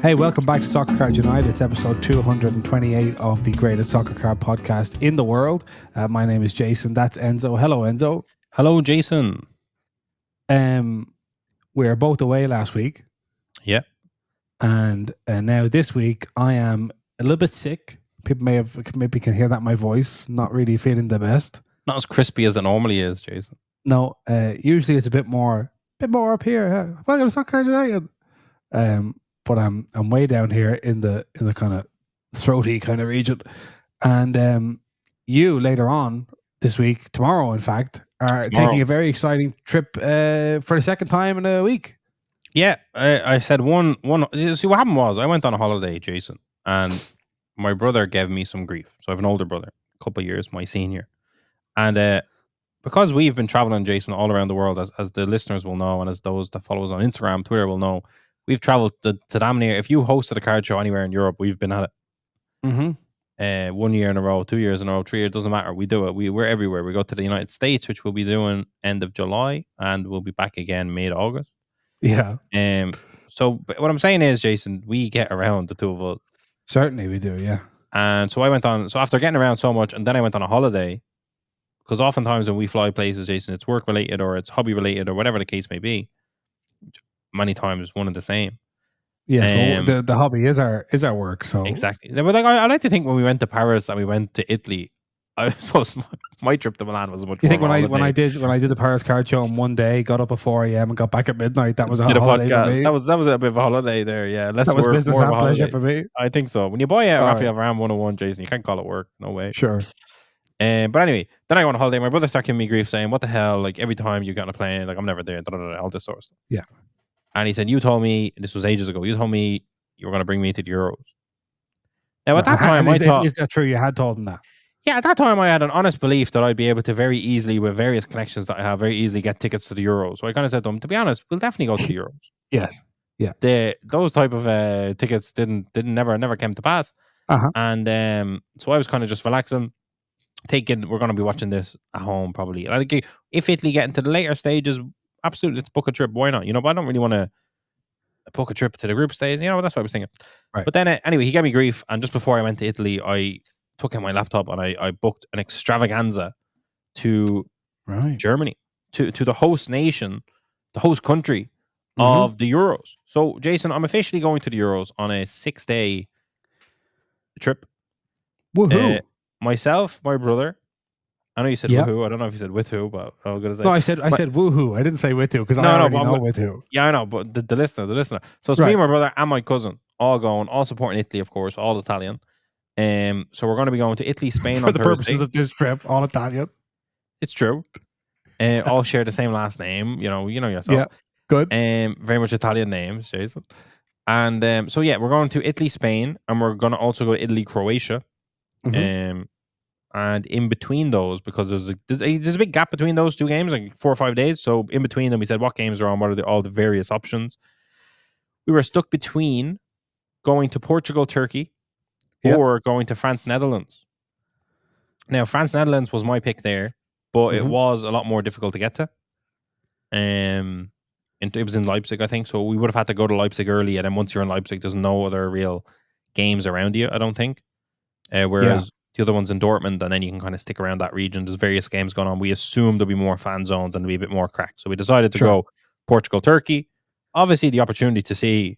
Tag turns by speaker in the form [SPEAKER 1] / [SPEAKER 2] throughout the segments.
[SPEAKER 1] Hey, welcome back to Soccer Card United. It's episode 228 of the greatest soccer card podcast in the world. My name is Jason. That's Enzo. Hello, Enzo.
[SPEAKER 2] Hello, Jason.
[SPEAKER 1] We were both away last week.
[SPEAKER 2] Yeah.
[SPEAKER 1] And now this week, I am a little bit sick. People maybe can hear that in my voice. Not really feeling the best.
[SPEAKER 2] Not as crispy as it normally is, Jason.
[SPEAKER 1] No, usually it's a bit more up here. Welcome to Soccer Card United. But I'm way down here in the kind of throaty kind of region, and you later on this week, tomorrow in fact, are taking a very exciting trip for the second time in a week.
[SPEAKER 2] Yeah, I said one. See, what happened was I went on a holiday, Jason, and my brother gave me some grief. So I have an older brother, a couple of years my senior, and because we've been traveling, Jason, all around the world, as the listeners will know, and as those that follow us on Instagram, Twitter will know. We've traveled to damn near. If you hosted a card show anywhere in Europe, we've been at it.
[SPEAKER 1] Mm-hmm.
[SPEAKER 2] 1 year in a row, 2 years in a row, 3 years, doesn't matter. We do it. We're everywhere. We go to the United States, which we'll be doing end of July, and we'll be back again mid-August.
[SPEAKER 1] Yeah.
[SPEAKER 2] So what I'm saying is, Jason, we get around, the two of us.
[SPEAKER 1] Certainly we do, yeah.
[SPEAKER 2] And so I went on. So after getting around so much, and then I went on a holiday, because oftentimes when we fly places, Jason, it's work related or it's hobby related or whatever the case may be. Many times one and the same.
[SPEAKER 1] Yes, well, the hobby is our work. So
[SPEAKER 2] exactly. But like I like to think when we went to Paris and we went to Italy, I suppose my trip to Milan was much.
[SPEAKER 1] You think when I did the Paris card show in one day, got up at 4 a.m. and got back at midnight, that was a holiday for me.
[SPEAKER 2] That was a bit of a holiday there. Yeah,
[SPEAKER 1] that was business and pleasure for me.
[SPEAKER 2] I think so. When you buy a Raphael Varane 101, Jason, you can't call it work. No way.
[SPEAKER 1] Sure.
[SPEAKER 2] But anyway, then I go on a holiday. My brother started giving me grief, saying, "What the hell? Like every time you get on a plane, like I'm never there. All this sort of stuff."
[SPEAKER 1] Yeah.
[SPEAKER 2] And he said, "You told me this was ages ago. You told me you were going to bring me to the Euros." Now at that time, I thought,
[SPEAKER 1] is that true? You had told him that?
[SPEAKER 2] Yeah, at that time I had an honest belief that I'd be able to very easily, with various connections that I have, very easily get tickets to the Euros. So I kind of said to him, to be honest, we'll definitely go to the Euros.
[SPEAKER 1] Yes. Yeah.
[SPEAKER 2] Those type of tickets never came to pass.
[SPEAKER 1] Uh-huh.
[SPEAKER 2] And so I was kind of just relaxing, we're going to be watching this at home probably. Like if Italy get into the later stages, absolutely, let's book a trip. Why not? But I don't really want to book a trip to the group stage. That's what I was thinking.
[SPEAKER 1] Right.
[SPEAKER 2] But then anyway, he gave me grief, and just before I went to Italy, I took out my laptop and I booked an extravaganza to Germany, to the host nation, the host country of the Euros. So Jason, I'm officially going to the Euros on a 6-day trip.
[SPEAKER 1] Woohoo!
[SPEAKER 2] Myself, my brother. I know you said woohoo. I don't know if you said with who, but I was going to say.
[SPEAKER 1] No, I said woohoo. I didn't say with who because I already know with who.
[SPEAKER 2] Yeah, I know, but the listener. So it's me, my brother, and my cousin all going, all supporting Italy, of course, all Italian. So we're going to be going to Italy, Spain
[SPEAKER 1] for
[SPEAKER 2] on
[SPEAKER 1] the
[SPEAKER 2] Thursday.
[SPEAKER 1] Purposes of this trip, all Italian.
[SPEAKER 2] It's true. All share the same last name. You know yourself.
[SPEAKER 1] Yeah, good.
[SPEAKER 2] Very much Italian names, Jason. And so yeah, we're going to Italy, Spain, and we're going to also go to Italy, Croatia. And in between those, because there's a big gap between those two games, like 4 or 5 days. So in between them, we said what games are on, what are all the various options. We were stuck between going to Portugal, Turkey, or going to France, Netherlands. Now, France, Netherlands was my pick there, but it was a lot more difficult to get to. It was in Leipzig, I think. So we would have had to go to Leipzig early, and then once you're in Leipzig, there's no other real games around you, I don't think. Whereas the other one's in Dortmund, and then you can kind of stick around that region. There's various games going on. We assumed there'll be more fan zones and there'll be a bit more crack. So we decided to go Portugal, Turkey. Obviously, the opportunity to see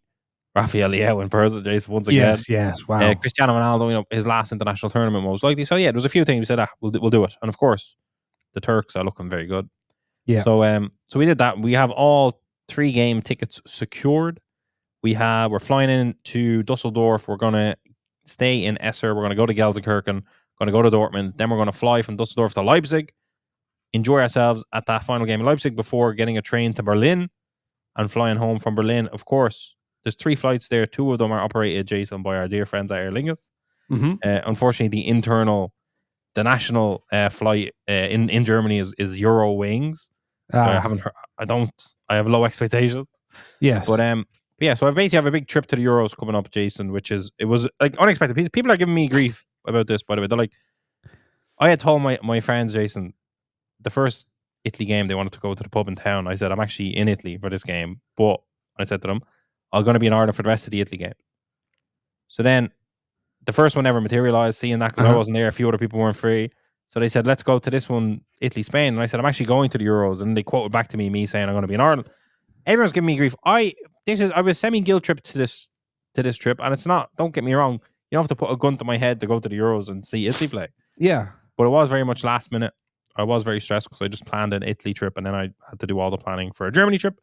[SPEAKER 2] Raphael Leao in person, Jason, once again.
[SPEAKER 1] Yes, wow.
[SPEAKER 2] Cristiano Ronaldo, his last international tournament most likely. So yeah, there was a few things we said, we'll do it. And of course, the Turks are looking very good.
[SPEAKER 1] Yeah.
[SPEAKER 2] So we did that. We have all 3 game tickets secured. We're flying in to Dusseldorf. We're going to stay in Esser. We're going to go to Gelsenkirchen. Going to go to Dortmund. Then we're going to fly from Dusseldorf to Leipzig. Enjoy ourselves at that final game in Leipzig before getting a train to Berlin and flying home from Berlin. Of course, there's 3 flights there. 2 of them are operated, Jason, by our dear friends at Aer Lingus. Unfortunately, the national flight in Germany is Euro Wings. I haven't heard, I have low expectations.
[SPEAKER 1] Yes.
[SPEAKER 2] But yeah, so I basically have a big trip to the Euros coming up, Jason, it was like unexpected. People are giving me grief about this, by the way. They're like, I had told my friends, Jason, the first Italy game, they wanted to go to the pub in town. I said, I'm actually in Italy for this game. But I said to them, I'm going to be in Ireland for the rest of the Italy game. So then the first one never materialized, seeing that because I wasn't there, a few other people weren't free. So they said, let's go to this one, Italy, Spain. And I said, I'm actually going to the Euros. And they quoted back to me saying I'm going to be in Ireland. Everyone's giving me grief. I was semi-guilt trip to this trip, and it's not, don't get me wrong, you don't have to put a gun to my head to go to the Euros and see Italy play.
[SPEAKER 1] Yeah.
[SPEAKER 2] But it was very much last minute. I was very stressed because I just planned an Italy trip, and then I had to do all the planning for a Germany trip.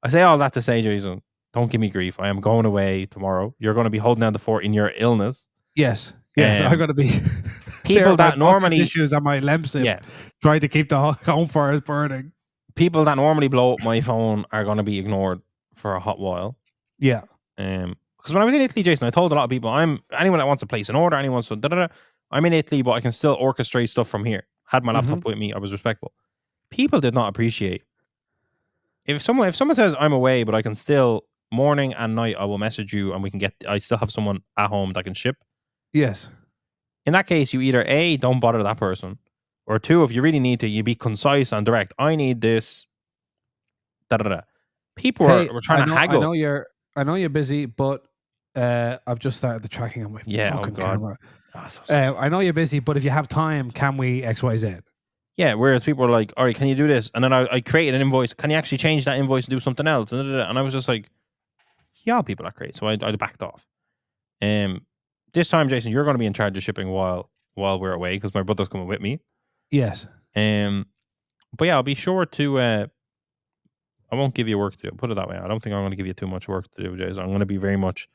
[SPEAKER 2] I say all that to say, Jason, don't give me grief. I am going away tomorrow. You're going to be holding down the fort in your illness.
[SPEAKER 1] Yes. I'm going to be
[SPEAKER 2] people that normally
[SPEAKER 1] issues on my Lemsip, trying to keep the home fires burning.
[SPEAKER 2] People that normally blow up my phone are going to be ignored for a hot while.
[SPEAKER 1] Yeah.
[SPEAKER 2] Because when I was in Italy, Jason, I told a lot of people, anyone that wants to place an order, anyone so I'm in Italy, but I can still orchestrate stuff from here. Had my laptop with me, I was respectful. People did not appreciate. If someone says I'm away, but I can still morning and night, I will message you, and I still have someone at home that can ship.
[SPEAKER 1] Yes.
[SPEAKER 2] In that case, you either A, don't bother that person, or 2, if you really need to, you be concise and direct. I need this. People were trying to haggle.
[SPEAKER 1] I know you're busy, but I've just started the tracking on my fucking camera. Oh, so I know you're busy, but if you have time, can we XYZ?
[SPEAKER 2] Yeah, whereas people were like, all right, can you do this? And then I created an invoice. Can you actually change that invoice and do something else? And I was just like, yeah, people are crazy. So I backed off. This time, Jason, you're going to be in charge of shipping while we're away because my brother's coming with me.
[SPEAKER 1] Yes.
[SPEAKER 2] But yeah, I'll be sure to. I won't give you work to do. Put it that way. I don't think I'm going to give you too much work to do, Jason. I'm going to be very much.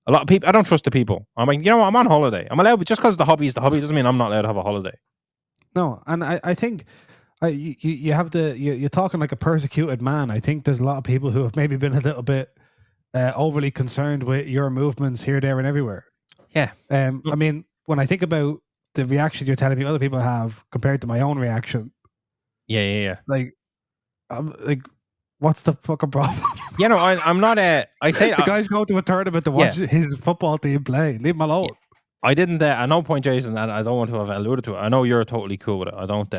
[SPEAKER 2] A lot of people. I don't trust the people. I'm like, I'm on holiday. I'm allowed, but just because the hobby is the hobby doesn't mean I'm not allowed to have a holiday.
[SPEAKER 1] No, and I think you have you're talking like a persecuted man. I think there's a lot of people who have maybe been a little bit overly concerned with your movements here, there, and everywhere.
[SPEAKER 2] Yeah.
[SPEAKER 1] I mean, when I think about the reaction you're telling me other people have compared to my own reaction.
[SPEAKER 2] Yeah.
[SPEAKER 1] Like, what's the fucking problem?
[SPEAKER 2] I'm not a. I say
[SPEAKER 1] the guy's going to a tournament to watch his football team play. Leave him alone.
[SPEAKER 2] Yeah. I didn't. At no point, Jason, and I don't want to have alluded to it. I know you're totally cool with it. I don't.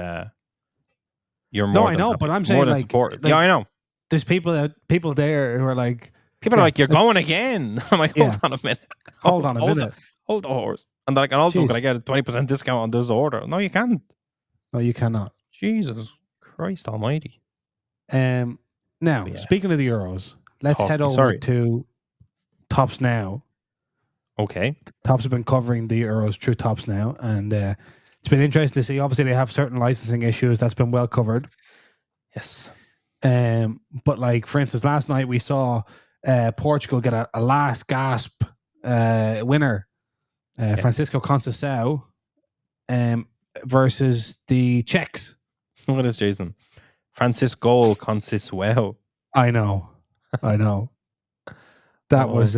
[SPEAKER 2] You're more.
[SPEAKER 1] No, I know, but I'm saying like,
[SPEAKER 2] supportive. Yeah, I know.
[SPEAKER 1] There's people there who are like.
[SPEAKER 2] People are like, you're going again. I'm like, hold on a minute.
[SPEAKER 1] Hold on a minute.
[SPEAKER 2] Hold the horse. And they're like, and also, can I get a 20% discount on this order? No, you can't.
[SPEAKER 1] No, you cannot.
[SPEAKER 2] Jesus Christ Almighty.
[SPEAKER 1] Now, speaking of the Euros, let's head over to Tops Now.
[SPEAKER 2] Okay.
[SPEAKER 1] Tops have been covering the Euros through Tops Now, and it's been interesting to see. Obviously, they have certain licensing issues. That's been well covered.
[SPEAKER 2] Yes.
[SPEAKER 1] But like, for instance, last night we saw Portugal get a last gasp winner, Francisco Conceição, versus the Czechs.
[SPEAKER 2] What is Jason? Francisco Conceição.
[SPEAKER 1] I know. That was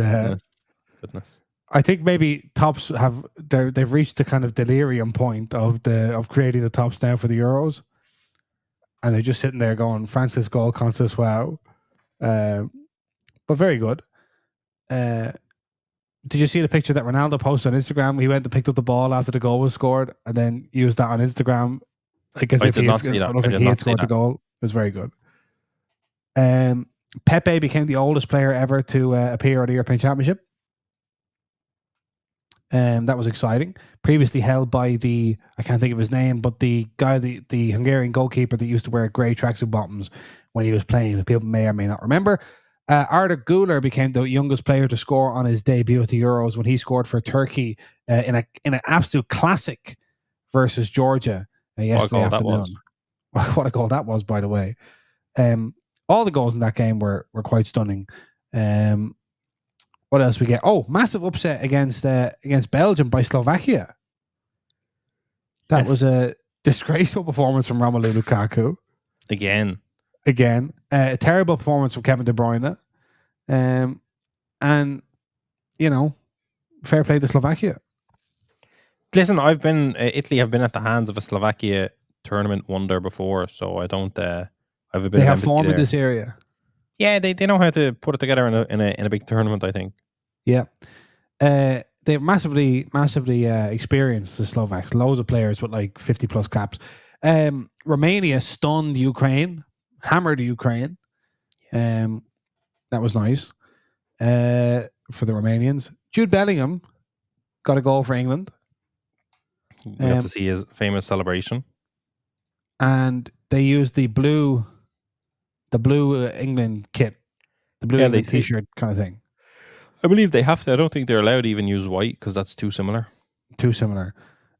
[SPEAKER 2] goodness.
[SPEAKER 1] I think maybe Tops they've reached the kind of delirium point of creating the Tops Now for the Euros, and they're just sitting there going Francisco Conceição. But very good. Did you see the picture that Ronaldo posted on Instagram? He went and picked up the ball after the goal was scored, and then used that on Instagram, like as if he had scored the goal. It was very good. Pepe became the oldest player ever to appear at the European Championship. That was exciting. Previously held by I can't think of his name, but the guy, the Hungarian goalkeeper that used to wear grey tracksuit bottoms when he was playing, that people may or may not remember. Arda Güler became the youngest player to score on his debut at the Euros when he scored for Turkey in an absolute classic versus Georgia yesterday afternoon. What a goal that was, by the way. All the goals in that game were quite stunning. What else we get? Oh, massive upset against Belgium by Slovakia. That was a disgraceful performance from Romelu Lukaku. Again. A terrible performance from Kevin De Bruyne. And, fair play to Slovakia.
[SPEAKER 2] Listen, Italy have been at the hands of a Slovakia tournament wonder before, so I don't, I have a bit
[SPEAKER 1] They
[SPEAKER 2] of
[SPEAKER 1] have form in this area.
[SPEAKER 2] Yeah, they know how to put it together in a big tournament, I think.
[SPEAKER 1] Yeah. They're massively experienced, the Slovaks. Loads of players with like 50 plus caps. Romania stunned Ukraine, hammered Ukraine. That was nice for the Romanians. Jude Bellingham got a goal for England.
[SPEAKER 2] You have to see his famous celebration.
[SPEAKER 1] And they used the blue England kit, the blue England T-shirt kind of thing.
[SPEAKER 2] I believe they have to. I don't think they're allowed to even use white because that's too similar.
[SPEAKER 1] Too similar.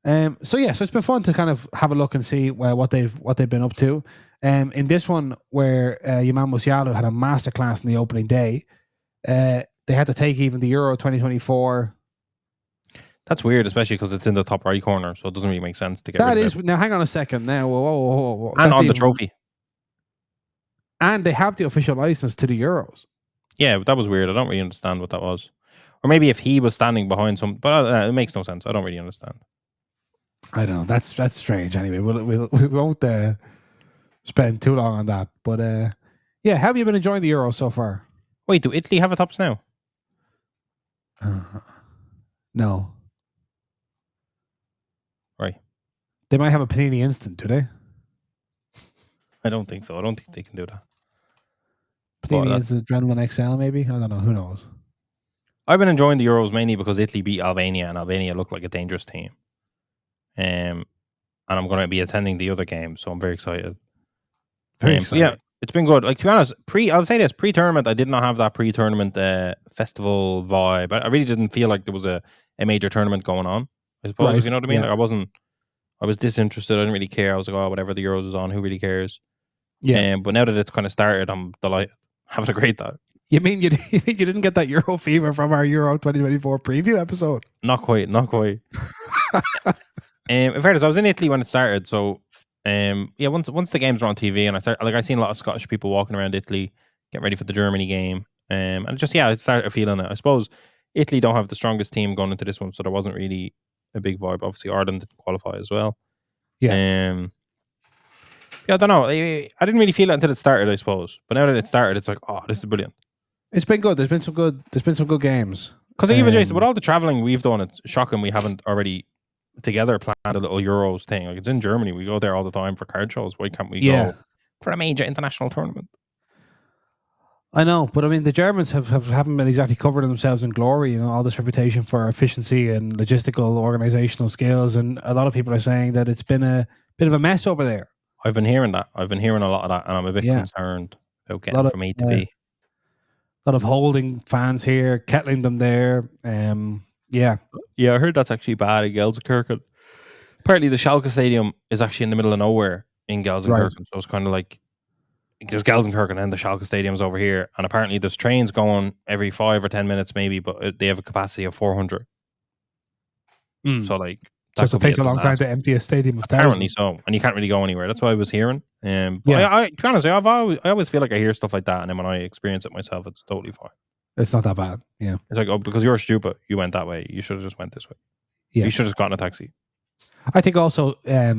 [SPEAKER 1] So it's been fun to kind of have a look and see what they've been up to. In this one, where Yaman Musiala had a masterclass in the opening day, they had to take even the Euro 2024.
[SPEAKER 2] That's weird, especially because it's in the top right corner, so it doesn't really make sense to get
[SPEAKER 1] that
[SPEAKER 2] rid
[SPEAKER 1] is
[SPEAKER 2] of it.
[SPEAKER 1] Now hang on a second. Now, whoa.
[SPEAKER 2] And on the trophy,
[SPEAKER 1] and they have the official license to the Euros.
[SPEAKER 2] Yeah, that was weird. I don't really understand what that was. Or maybe if he was standing behind some, but it makes no sense. I don't really understand.
[SPEAKER 1] I don't know. That's strange. Anyway, we won't spend too long on that. But how have you been enjoying the Euro so far?
[SPEAKER 2] Wait, do Italy have a tops now?
[SPEAKER 1] No.
[SPEAKER 2] Right.
[SPEAKER 1] They might have a Panini Instant, do they?
[SPEAKER 2] I don't think so. I don't think they can do that.
[SPEAKER 1] Panini Instant Adrenaline XL, maybe? I don't know. Who knows?
[SPEAKER 2] I've been enjoying the Euros mainly because Italy beat Albania, and Albania looked like a dangerous team. And I'm going to be attending the other game, so I'm very excited.
[SPEAKER 1] Very excited.
[SPEAKER 2] Yeah, it's been good. Like, to be honest, I'll say this, pre-tournament, I did not have that pre-tournament festival vibe. I really didn't feel like there was a major tournament going on, I suppose,
[SPEAKER 1] Right.
[SPEAKER 2] if you know what I mean.
[SPEAKER 1] Yeah.
[SPEAKER 2] Like, I was disinterested. I didn't really care. I was like, oh, whatever the Euros is on, who really cares?
[SPEAKER 1] Yeah.
[SPEAKER 2] But now that it's kind of started, I'm delighted. Having a great time.
[SPEAKER 1] You mean you didn't get that Euro fever from our Euro 2024 preview episode?
[SPEAKER 2] Not quite. In fairness, I was in Italy when it started, so once the games were on TV and I seen a lot of Scottish people walking around Italy getting ready for the Germany game, and I started feeling it. I suppose Italy don't have the strongest team going into this one, so there wasn't really a big vibe. Obviously, Ireland didn't qualify as well.
[SPEAKER 1] Yeah.
[SPEAKER 2] I don't know. I didn't really feel it until it started, I suppose. But now that it started, it's like, oh, this is brilliant.
[SPEAKER 1] It's been good. There's been some good games.
[SPEAKER 2] Because even Jason, with all the traveling we've done, it's shocking we haven't already together planned a little Euros thing. Like, it's in Germany. We go there all the time for card shows. Why can't we go for a major international tournament?
[SPEAKER 1] I know, but I mean, the Germans haven't been exactly covering themselves in glory. You know, all this reputation for efficiency and logistical, organizational skills, and a lot of people are saying that it's been a bit of a mess over there.
[SPEAKER 2] I've been hearing that. I've been hearing a lot of that, and I'm a bit concerned about getting from A to B.
[SPEAKER 1] A lot of holding fans here, kettling them there. Yeah,
[SPEAKER 2] I heard that's actually bad in Gelsenkirchen. Apparently, the Schalke Stadium is actually in the middle of nowhere in Gelsenkirchen, so it's kind of like there's Gelsenkirchen and the Schalke Stadium's over here, and apparently there's trains going every 5 or 10 minutes maybe, but they have a capacity of 400. So like,
[SPEAKER 1] so it takes a long time to empty a stadium of thousands.
[SPEAKER 2] Apparently so, and you can't really go anywhere. That's what I was hearing. But to be honest, I always feel like I hear stuff like that, and then when I experience it myself, it's totally fine.
[SPEAKER 1] It's not that bad. Yeah,
[SPEAKER 2] it's like, oh, because you're stupid, you went that way. You should have just went this way. Yeah, you should have just gotten a taxi.
[SPEAKER 1] I think also a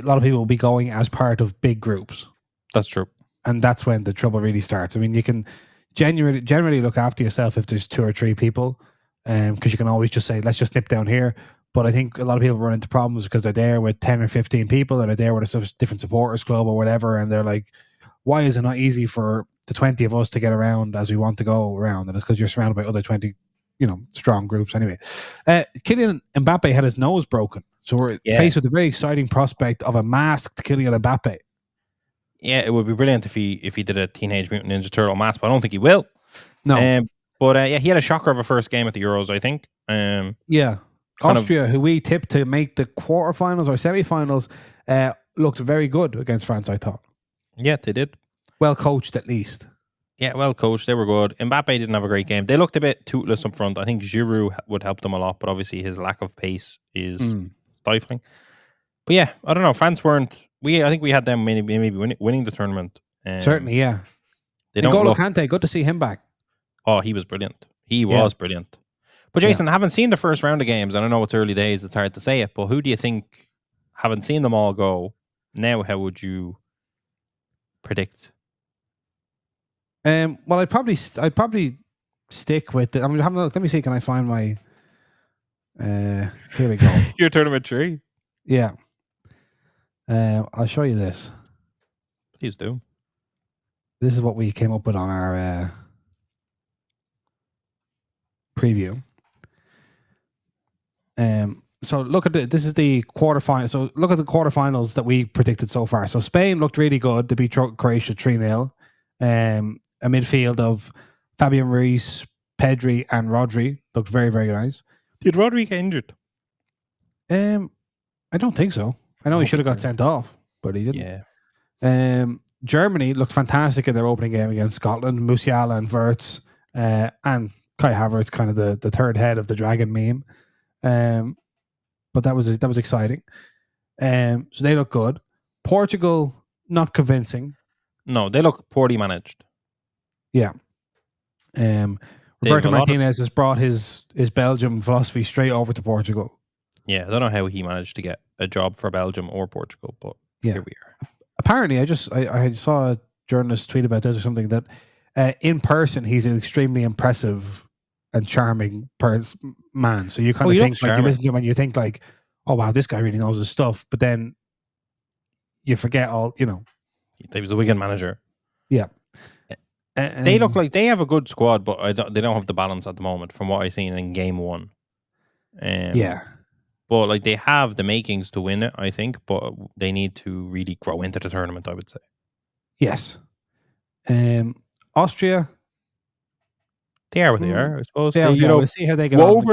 [SPEAKER 1] lot of people will be going as part of big groups.
[SPEAKER 2] That's true,
[SPEAKER 1] and that's when the trouble really starts. I mean, you can generally look after yourself if there's 2 or 3 people, because you can always just say, let's just nip down here. But I think a lot of people run into problems because they're there with 10 or 15 people, and they're there with a different supporters club or whatever, and they're like, why is it not easy for the 20 of us to get around as we want to go around? And it's because you're surrounded by other 20, strong groups anyway. Kylian Mbappe had his nose broken, so we're faced with a very exciting prospect of a masked Kylian Mbappe.
[SPEAKER 2] Yeah, it would be brilliant if he did a Teenage Mutant Ninja Turtle mask, but I don't think he will.
[SPEAKER 1] No.
[SPEAKER 2] But he had a shocker of a first game at the Euros, I think.
[SPEAKER 1] Austria, who we tipped to make the quarterfinals or semi-finals, looked very good against France, I thought.
[SPEAKER 2] Yeah, they did.
[SPEAKER 1] Well coached, at least.
[SPEAKER 2] Yeah, well coached. They were good. Mbappe didn't have a great game. They looked a bit toothless up front. I think Giroud would help them a lot, but obviously his lack of pace is stifling. But yeah, I don't know. France weren't. I think we had them maybe winning the tournament.
[SPEAKER 1] Certainly, yeah.
[SPEAKER 2] N'Golo
[SPEAKER 1] Kante, good to see him back.
[SPEAKER 2] Oh, he was brilliant. He was brilliant. But Jason, I haven't seen the first round of games, and I know it's early days, it's hard to say it, but who do you think, having seen them all go, now how would you predict?
[SPEAKER 1] Well, I'd probably stick with it. I'm having a look. Let me see, can I find my here we go.
[SPEAKER 2] Your tournament tree?
[SPEAKER 1] Yeah. I'll show you this.
[SPEAKER 2] Please do.
[SPEAKER 1] This is what we came up with on our preview. So look at this is the quarterfinal. So look at the quarterfinals that we predicted so far. So Spain looked really good. They beat Croatia 3-0. A midfield of Fabian Ruiz, Pedri, and Rodri looked very, very nice.
[SPEAKER 2] Did Rodri get injured?
[SPEAKER 1] I don't think so. I know he should have got sent off, but he didn't. Yeah. Germany looked fantastic in their opening game against Scotland. Musiala and Wirtz, and Kai Havertz, kind of the third head of the dragon meme. But that was exciting. So they look good. Portugal, not convincing.
[SPEAKER 2] No, they look poorly managed.
[SPEAKER 1] Yeah. Roberto Martinez has brought his Belgium philosophy straight over to Portugal.
[SPEAKER 2] Yeah, I don't know how he managed to get a job for Belgium or Portugal, but here we are.
[SPEAKER 1] Apparently, I saw a journalist tweet about this or something that in person he's an extremely impressive and charming man. So you kind of think, like, you listen to him and you think like, oh wow, this guy really knows his stuff. But then you forget all, you know.
[SPEAKER 2] He was a Wigan manager.
[SPEAKER 1] Yeah.
[SPEAKER 2] They look like they have a good squad, but they don't have the balance at the moment from what I've seen in game one.
[SPEAKER 1] Yeah.
[SPEAKER 2] But like they have the makings to win it, I think, but they need to really grow into the tournament, I would say.
[SPEAKER 1] Yes. Austria.
[SPEAKER 2] They are what they are, I suppose.
[SPEAKER 1] We'll see how they get on.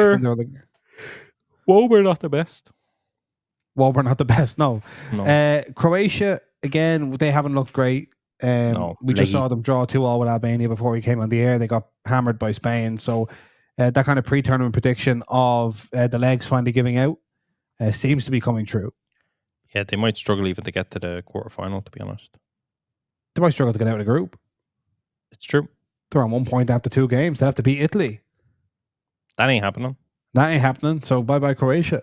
[SPEAKER 2] Wober not the best.
[SPEAKER 1] Wober not the best, no. Croatia, again, they haven't looked great. We just saw them draw 2-2 with Albania before we came on the air. They got hammered by Spain. So that kind of pre-tournament prediction of the legs finally giving out seems to be coming true.
[SPEAKER 2] Yeah, they might struggle even to get to the quarterfinal, to be honest.
[SPEAKER 1] They might struggle to get out of the group.
[SPEAKER 2] It's true.
[SPEAKER 1] They're on 1 point after 2 games. They have to beat Italy.
[SPEAKER 2] That ain't happening.
[SPEAKER 1] So bye-bye Croatia.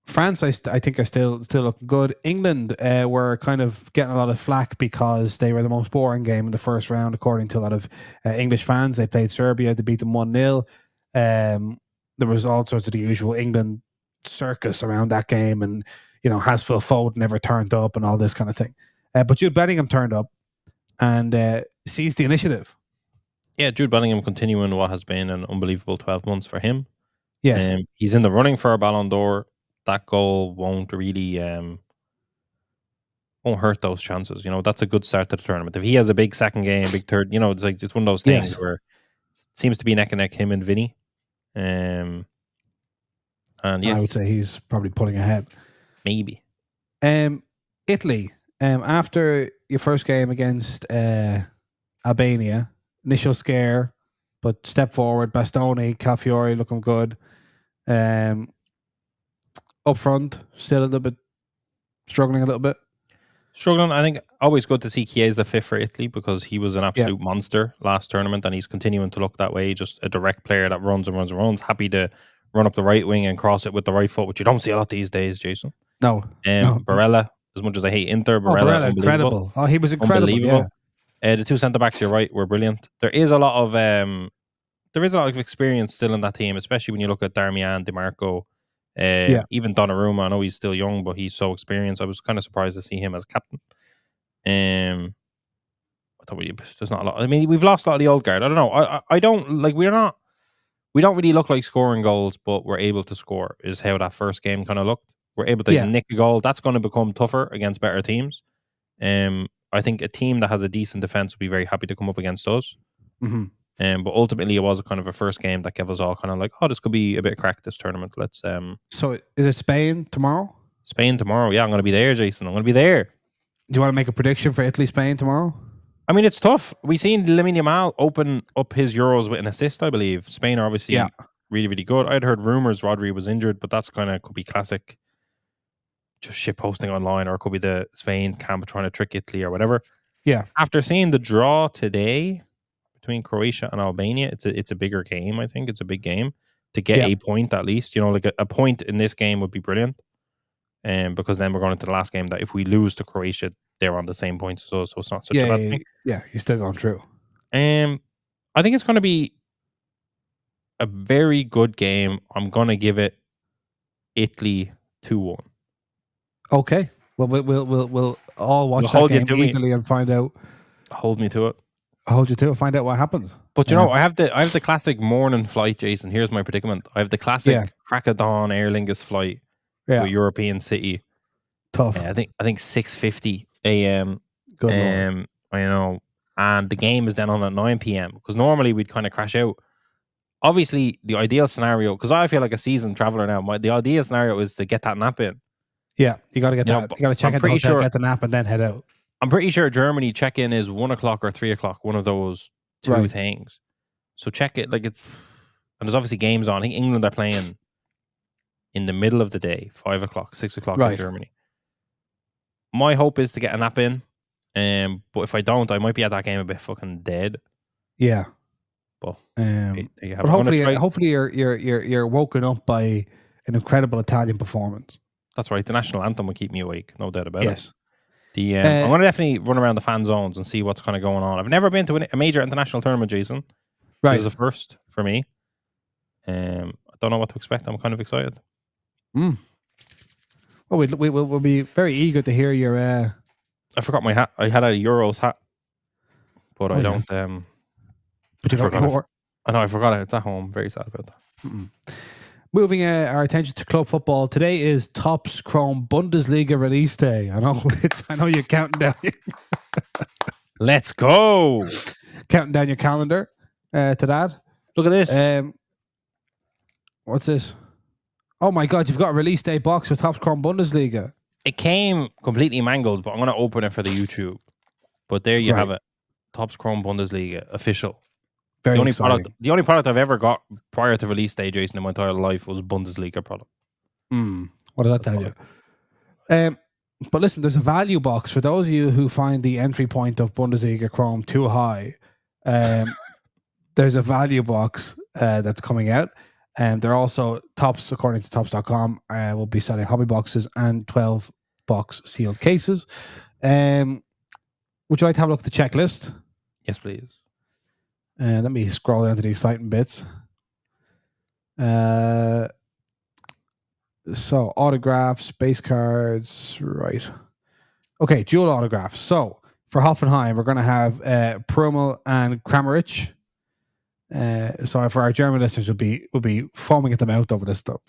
[SPEAKER 1] France, I think, are still looking good. England were kind of getting a lot of flack because they were the most boring game in the first round, according to a lot of English fans. They played Serbia. They beat them 1-0. There was all sorts of the usual England circus around that game, and Hasfield Foden never turned up and all this kind of thing. But Jude Bellingham turned up and seized the initiative.
[SPEAKER 2] Yeah, Jude Bellingham continuing what has been an unbelievable 12 months for him.
[SPEAKER 1] Yes.
[SPEAKER 2] He's in the running for a Ballon d'Or. That goal won't really won't hurt those chances. That's a good start to the tournament. If he has a big second game, big third, it's one of those things where it seems to be neck and neck, him and Vinny. And yeah,
[SPEAKER 1] I would say he's probably pulling ahead.
[SPEAKER 2] Maybe.
[SPEAKER 1] Italy, after your first game against Albania, initial scare, but step forward. Bastoni, Calfiori looking good. Up front, still a little bit struggling a little bit.
[SPEAKER 2] I think always good to see Chiesa fit for Italy because he was an absolute monster last tournament and he's continuing to look that way. Just a direct player that runs and runs and runs. Happy to run up the right wing and cross it with the right foot, which you don't see a lot these days, Jason.
[SPEAKER 1] No.
[SPEAKER 2] Barella, as much as I hate Inter, Barella
[SPEAKER 1] incredible. Oh, he was incredible. Yeah.
[SPEAKER 2] The two centre-backs, you're right, were brilliant. There is a lot of experience still in that team, especially when you look at Darmian, DiMarco. Even Donnarumma, I know he's still young, but he's so experienced. I was kind of surprised to see him as captain. I thought there's not a lot. I mean, we've lost a lot of the old guard. I don't know. I don't like. We don't really look like scoring goals, but we're able to score. Is how that first game kind of looked. We're able to nick a goal. That's going to become tougher against better teams. I think a team that has a decent defense would be very happy to come up against us.
[SPEAKER 1] Mm-hmm.
[SPEAKER 2] But ultimately, it was a kind of a first game that gave us all kind of like, oh, this could be a bit of crack this tournament. Let's.
[SPEAKER 1] So is it Spain tomorrow?
[SPEAKER 2] Spain tomorrow. Yeah, I'm going to be there, Jason. I'm going to be there.
[SPEAKER 1] Do you want to make a prediction for Italy-Spain tomorrow?
[SPEAKER 2] I mean, it's tough. We've seen Lamine Yamal open up his Euros with an assist, I believe. Spain are obviously really, really good. I'd heard rumors Rodri was injured, but that's kind of could be classic. Just shit posting online, or it could be the Spain camp trying to trick Italy or whatever.
[SPEAKER 1] Yeah.
[SPEAKER 2] After seeing the draw today between Croatia and Albania, it's a bigger game. I think it's a big game to get a point at least. Like a point in this game would be brilliant. Because then we're going into the last game that if we lose to Croatia, they're on the same points. So it's not such a bad thing.
[SPEAKER 1] Yeah, you're still going through.
[SPEAKER 2] I think it's going to be a very good game. I'm going to give it Italy 2-1.
[SPEAKER 1] Okay. Well, we'll all watch that game eagerly and find out.
[SPEAKER 2] Hold me to it.
[SPEAKER 1] hold you to it, find out what happens.
[SPEAKER 2] But you know, I have the classic morning flight, Jason. Here's my predicament. I have the classic crack of dawn Aer Lingus flight to a European city.
[SPEAKER 1] Tough.
[SPEAKER 2] I think 6:50 a.m.
[SPEAKER 1] Good Lord.
[SPEAKER 2] I know, and the game is then on at 9 p.m. because normally we'd kind of crash out. Obviously, the ideal scenario, because I feel like a seasoned traveler now, the ideal scenario is to get that nap in.
[SPEAKER 1] Yeah, you got to get that. You got to check out the hotel, get the nap, and then head out.
[SPEAKER 2] I'm pretty sure Germany check-in is 1 o'clock or 3 o'clock, one of those two things. So check it, like and there's obviously games on. I think England are playing in the middle of the day, 5 o'clock, 6 o'clock in Germany. My hope is to get a nap in, but if I don't, I might be at that game a bit fucking dead.
[SPEAKER 1] Yeah.
[SPEAKER 2] But,
[SPEAKER 1] but hopefully you're woken up by an incredible Italian performance.
[SPEAKER 2] That's right. The national anthem will keep me awake, no doubt about it. I'm going to definitely run around the fan zones and see what's kind of going on. I've never been to a major international tournament, Jason. This is a first for me. I don't know what to expect. I'm kind of excited.
[SPEAKER 1] Well, we'll be very eager to hear your.
[SPEAKER 2] I forgot my hat. I had a Euros hat, but I don't.
[SPEAKER 1] But you forgot it.
[SPEAKER 2] I know I forgot it. It's at home. Very sad about that.
[SPEAKER 1] Moving our attention to club football, today is Topps Chrome Bundesliga release day. I know you're counting down.
[SPEAKER 2] Let's go.
[SPEAKER 1] Counting down your calendar to that.
[SPEAKER 2] Look at this.
[SPEAKER 1] What's this? Oh my God! You've got a release day box with Topps Chrome Bundesliga.
[SPEAKER 2] It came completely mangled, but I'm going to open it for the YouTube. But there you have it. Topps Chrome Bundesliga official.
[SPEAKER 1] Very
[SPEAKER 2] the only product I've ever got prior to release day, Jason, in my entire life was Bundesliga product.
[SPEAKER 1] What does that tell you? But listen, there's a value box for those of you who find the entry point of Bundesliga Chrome too high. There's a value box that's coming out. And they're also Topps, according to Topps.com, will be selling hobby boxes and 12-box sealed cases. Would you like to have a look at the checklist?
[SPEAKER 2] Yes, please.
[SPEAKER 1] Let me scroll down to the exciting bits. So autographs, base cards, right. Okay, dual autographs. So for Hoffenheim, we're going to have Promel and Kramaric. So for our German listeners, will be foaming at the mouth over this stuff.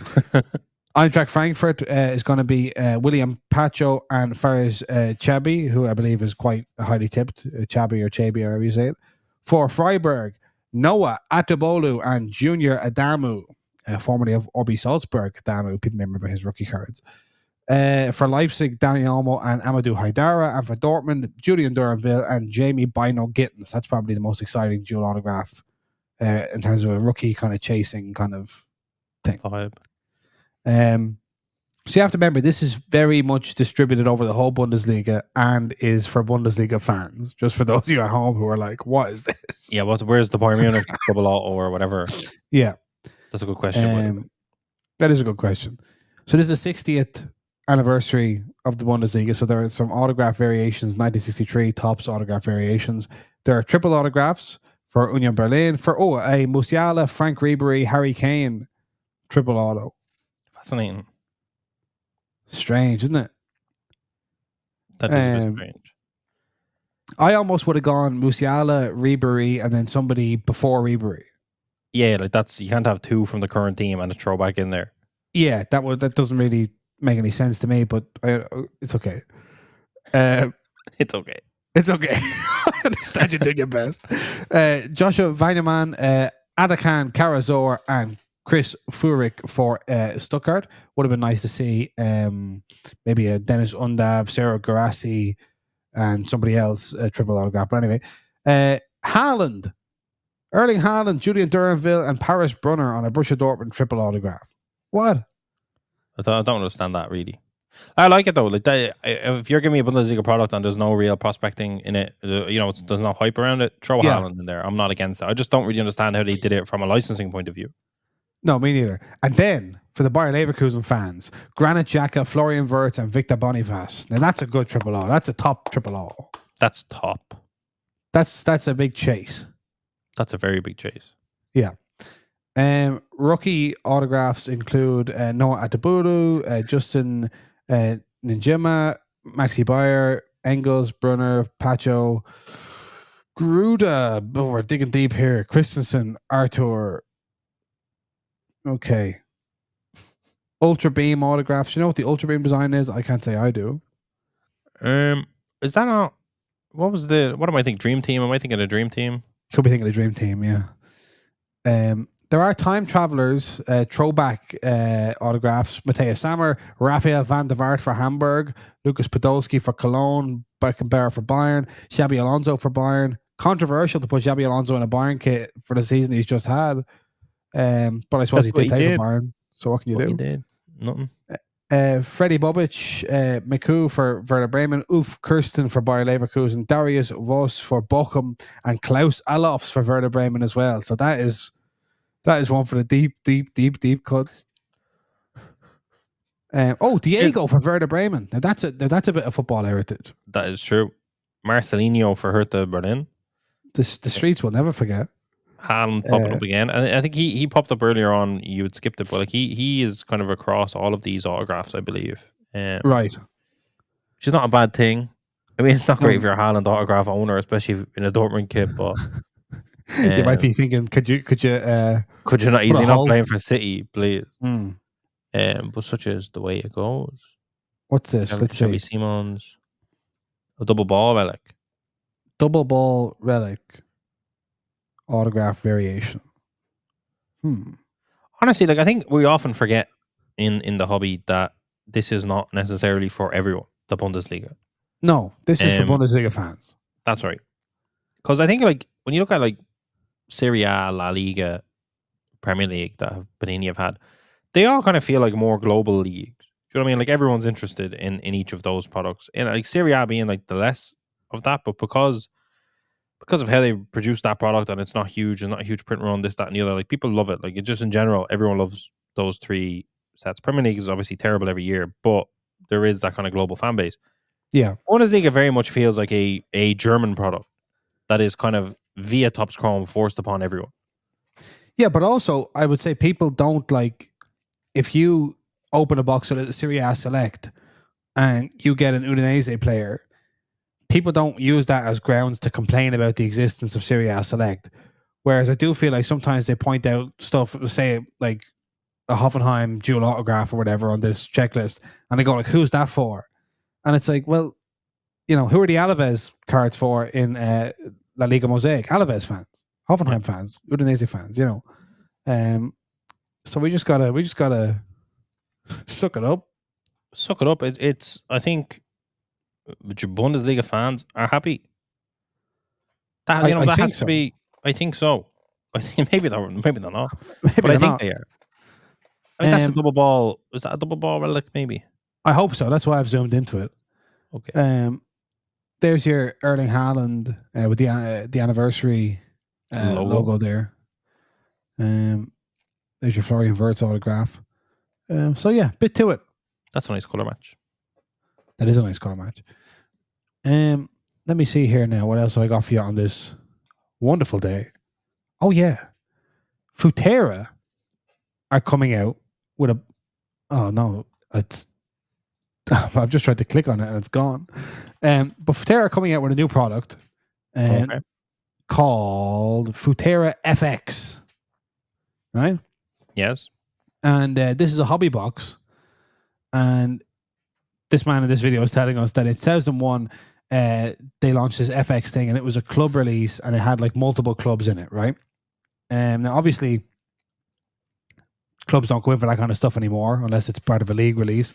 [SPEAKER 1] Eintracht Frankfurt is going to be William Pacho and Faris Chabi, who I believe is quite highly tipped. Chabi or Chabi, however you say it. For Freiburg, Noah Atabolu and Junior Adamu, formerly of RB Salzburg. Adamu, people may remember his rookie cards. For Leipzig, Dani Olmo and Amadou Haidara. And for Dortmund, Julian Duranville and Jamie Bino Gittins. That's probably the most exciting dual autograph in terms of a rookie kind of chasing kind of thing. So you have to remember, this is very much distributed over the whole Bundesliga and is for Bundesliga fans. Just for those of you at home who are like, what is this?
[SPEAKER 2] Yeah, where's the Bayern Munich double auto or whatever?
[SPEAKER 1] Yeah.
[SPEAKER 2] That's a good question.
[SPEAKER 1] That is a good question. So this is the 60th anniversary of the Bundesliga. So there are some autograph variations, 1963 Topps autograph variations. There are triple autographs for Union Berlin. For, a Musiala, Frank Ribery, Harry Kane triple auto.
[SPEAKER 2] Fascinating.
[SPEAKER 1] Strange, isn't it?
[SPEAKER 2] That is a bit strange.
[SPEAKER 1] I almost would have gone Musiala, Ribery, and then somebody before Ribery.
[SPEAKER 2] Yeah, like you can't have two from the current team and a throwback in there.
[SPEAKER 1] Yeah, that doesn't really make any sense to me, but it's okay.
[SPEAKER 2] It's okay.
[SPEAKER 1] It's okay. I understand you're doing your best. Joshua Weinemann, Adakan Karazor, and Chris Furyk for Stuttgart. Would have been nice to see maybe a Dennis Undav, Sarah Garassi, and somebody else triple autograph. But anyway, Haaland, Erling Haaland, Julian Duranville, and Paris Brunner on a Borussia Dortmund triple autograph. What?
[SPEAKER 2] I don't understand that really. I like it though. Like if you're giving me a Bundesliga product and there's no real prospecting in it, there's no hype around it, throw Haaland in there. I'm not against it. I just don't really understand how they did it from a licensing point of view.
[SPEAKER 1] No, me neither. And then, for the Bayer Leverkusen fans, Granit Xhaka, Florian Wirtz, and Victor Boniface. Now, that's a good triple O. That's a top triple O.
[SPEAKER 2] That's top.
[SPEAKER 1] That's a big chase.
[SPEAKER 2] That's a very big chase.
[SPEAKER 1] Yeah. Rookie autographs include Noah Atabulu, Justin Njima, Maxi Bayer, Engels, Brunner, Pacho, Gruda. Oh, we're digging deep here. Christensen, Arthur. Okay. Ultra Beam autographs. You know what the Ultra Beam design is? I can't say I do.
[SPEAKER 2] Is that not? What am I thinking? Dream Team? Am I thinking a Dream Team?
[SPEAKER 1] Could be thinking of Dream Team, yeah. There are time travelers, throwback autographs. Matthias Sammer, Rafael van der Vaart for Hamburg, Lucas Podolski for Cologne, Beckenbauer for Bayern, Xabi Alonso for Bayern. Controversial to put Xabi Alonso in a Bayern kit for the season he's just had. But I suppose he did play for Bayern. So what can you do?
[SPEAKER 2] He did nothing.
[SPEAKER 1] Freddy Bobic, Miku for Werder Bremen, Ulf Kirsten for Bayer Leverkusen, Darius Voss for Bochum, and Klaus Allofs for Werder Bremen as well. So that is one for the deep cuts. Diego for Werder Bremen. Now that's a bit of football heritage.
[SPEAKER 2] That is true. Marcelinho for Hertha Berlin.
[SPEAKER 1] The streets will never forget.
[SPEAKER 2] Haaland popping up again. And I think he popped up earlier on. You had skipped it, but like he is kind of across all of these autographs, I believe.
[SPEAKER 1] Right.
[SPEAKER 2] Which is not a bad thing. I mean, it's not great if you're a Haaland autograph owner, especially in a Dortmund kit, but
[SPEAKER 1] you might be thinking, could you
[SPEAKER 2] not easily not playing for City, please? But such is the way it goes.
[SPEAKER 1] What's this? Let's see.
[SPEAKER 2] Simons. A double ball relic.
[SPEAKER 1] Double ball relic. Autograph variation.
[SPEAKER 2] Honestly, like I think we often forget in the hobby that this is not necessarily for everyone, the Bundesliga.
[SPEAKER 1] No, this is for Bundesliga fans.
[SPEAKER 2] That's right. Because I think like when you look at like Serie A, La Liga, Premier League that Panini have had, they all kind of feel like more global leagues. Do you know what I mean? Like everyone's interested in each of those products. And like Serie A being like the less of that, but because of how they produce that product and it's not huge and not a huge print run, this, that, and the other, like people love it. Like it just in general, everyone loves those three sets. Premier League is obviously terrible every year, but there is that kind of global fan base.
[SPEAKER 1] Yeah.
[SPEAKER 2] Bundesliga very much feels like a German product that is kind of via Topps Chrome forced upon everyone.
[SPEAKER 1] Yeah, but also I would say people don't like, if you open a box of the Serie A Select and you get an Udinese player, people don't use that as grounds to complain about the existence of Serie A Select. Whereas I do feel like sometimes they point out stuff, say like a Hoffenheim dual autograph or whatever on this checklist, and they go like, who's that for? And it's like, well, you know, who are the Alaves cards for in La Liga Mosaic? Alaves fans, Hoffenheim fans, Udinese fans, you know. So we just gotta suck it up.
[SPEAKER 2] Suck it up. It's I think Bundesliga fans are happy. That you know that has to be. I think so. I think maybe they're not. But I think they are. I think that's a double ball. Is that a double ball relic? Maybe.
[SPEAKER 1] I hope so. That's why I've zoomed into it.
[SPEAKER 2] Okay.
[SPEAKER 1] There's your Erling Haaland with the anniversary logo there. There's your Florian Wirtz autograph. So yeah, bit to it.
[SPEAKER 2] That's a nice color match.
[SPEAKER 1] That is a nice color match. Let me see here now. What else have I got for you on this wonderful day? Oh yeah, Futera are coming out with a. Oh no, it's. I've just tried to click on it and it's gone. But Futera are coming out with a new product called Futa FX. Right?
[SPEAKER 2] Yes.
[SPEAKER 1] And this is a hobby box. And this man in this video is telling us that in 2001, they launched this FX thing and it was a club release and it had like multiple clubs in it, right? Now, obviously, clubs don't go in for that kind of stuff anymore unless it's part of a league release.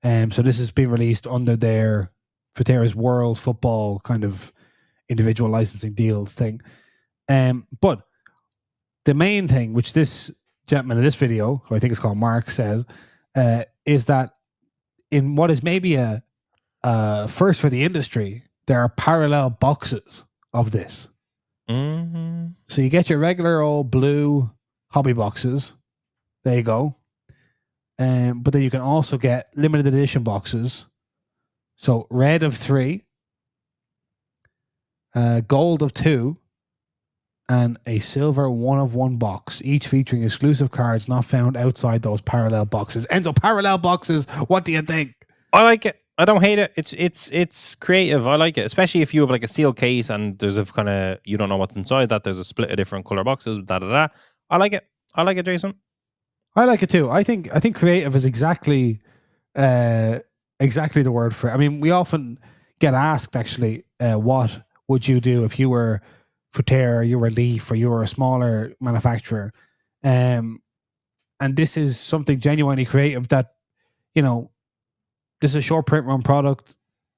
[SPEAKER 1] So this has been released under their Futera's World Football kind of individual licensing deals thing. But the main thing, which this gentleman in this video, who I think is called Mark, says, is that in what is maybe a first for the industry, there are parallel boxes of this.
[SPEAKER 2] Mm-hmm.
[SPEAKER 1] So you get your regular old blue hobby boxes. There you go. But then you can also get limited edition boxes. So red of 3, gold of 2, and a silver 1 of 1 box, each featuring exclusive cards not found outside those parallel boxes. Enzo, parallel boxes, what do you think?
[SPEAKER 2] I like it. I don't hate it. It's creative. I like it, especially if you have like a sealed case and there's a kind of you don't know what's inside that. There's a split of different color boxes. Da da da. I like it. I like it, Jason.
[SPEAKER 1] I like it too. I think creative is exactly the word for it. I mean, we often get asked actually, what would you do if you were Futera, you were Leaf, or you were a smaller manufacturer? And this is something genuinely creative that, you know, this is a short print run product.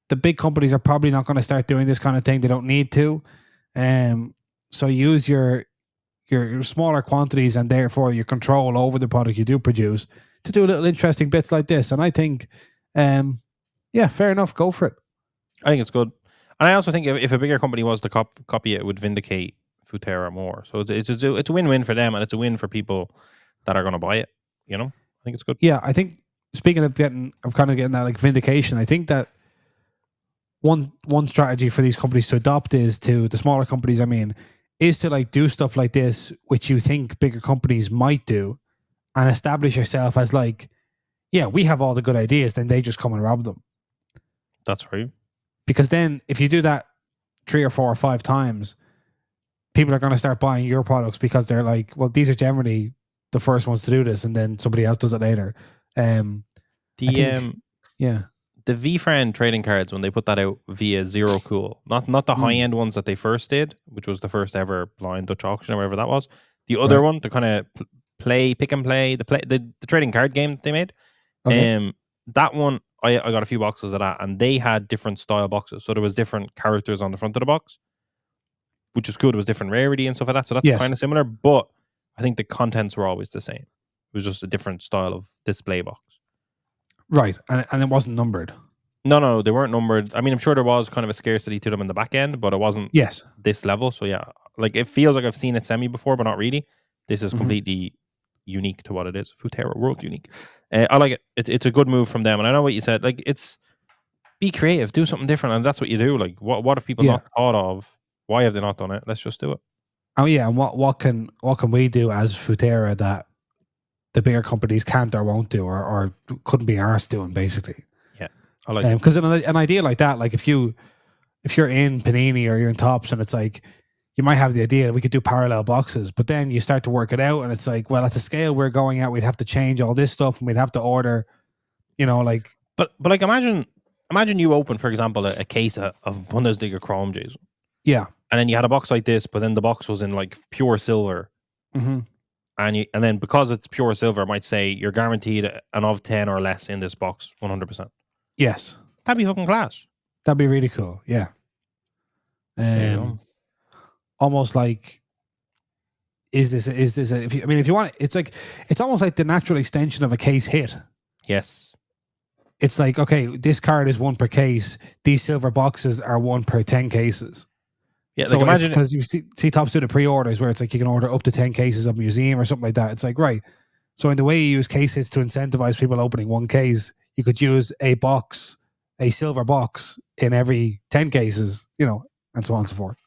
[SPEAKER 1] The big companies are probably not going to start doing this kind of thing. They don't need to. So use your smaller quantities and therefore your control over the product you do produce to do little interesting bits like this. And I think, yeah, fair enough. Go for it.
[SPEAKER 2] I think it's good. And I also think if a bigger company was to copy it would vindicate Futera more. So it's a win-win for them and it's a win for people that are going to buy it. You know, I think it's good.
[SPEAKER 1] Yeah, I think speaking of getting that like vindication, I think that one strategy for these companies to adopt is to the smaller companies, I mean, is to like do stuff like this, which you think bigger companies might do, and establish yourself as like, yeah, we have all the good ideas, then they just come and rob them.
[SPEAKER 2] That's right.
[SPEAKER 1] Because then if you do that 3 or 4 or 5 times, people are going to start buying your products because they're like, well, these are generally the first ones to do this, and then somebody else does it later.
[SPEAKER 2] The V-Friend trading cards, when they put that out via Zero Cool, not the high-end ones that they first did, which was the first ever blind Dutch auction or whatever that was. The other one, the kind of pick and play, the trading card game they made. Okay. That one, I got a few boxes of that, and they had different style boxes. So there was different characters on the front of the box, which is good. It was different rarity and stuff like that. So that's kind of similar, but I think the contents were always the same. It was just a different style of display box.
[SPEAKER 1] Right, and it wasn't numbered.
[SPEAKER 2] No, they weren't numbered. I mean, I'm sure there was kind of a scarcity to them in the back end, but it wasn't this level. So yeah, like it feels like I've seen it semi before, but not really. This is completely unique to what it is. Futera, world unique. I like it. It's a good move from them, and I know what you said. Like, it's be creative, do something different, and that's what you do. Like, what have people not thought of? Why have they not done it? Let's just do it.
[SPEAKER 1] Oh yeah, and what can we do as Futera that the bigger companies can't or won't do or couldn't be arsed doing, basically?
[SPEAKER 2] Yeah, I like it.
[SPEAKER 1] Because an idea like that, like if you're in Panini or you're in Topps, and it's like you might have the idea that we could do parallel boxes, but then you start to work it out, and it's like, well, at the scale we're going at, we'd have to change all this stuff, and we'd have to order, you know, like.
[SPEAKER 2] But like imagine you open, for example, a case of Bundesliga Chrome, Jason.
[SPEAKER 1] Yeah.
[SPEAKER 2] And then you had a box like this, but then the box was in like pure silver.
[SPEAKER 1] Mm-hmm.
[SPEAKER 2] And then because it's pure silver, it might say you're guaranteed an of 10 or less in this box, 100%.
[SPEAKER 1] Yes.
[SPEAKER 2] That'd be fucking class.
[SPEAKER 1] That'd be really cool. Yeah. Almost like, if you want, it's almost like the natural extension of a case hit.
[SPEAKER 2] Yes.
[SPEAKER 1] It's like, okay, this card is 1 per case. These silver boxes are 1 per 10 cases.
[SPEAKER 2] Yeah,
[SPEAKER 1] so
[SPEAKER 2] like imagine,
[SPEAKER 1] because you see Topps do the pre-orders where it's like you can order up to 10 cases of museum or something like that. It's like, right. So in the way you use case hits to incentivize people opening 1 case, you could use a silver box in every 10 cases, you know, and so on and so forth.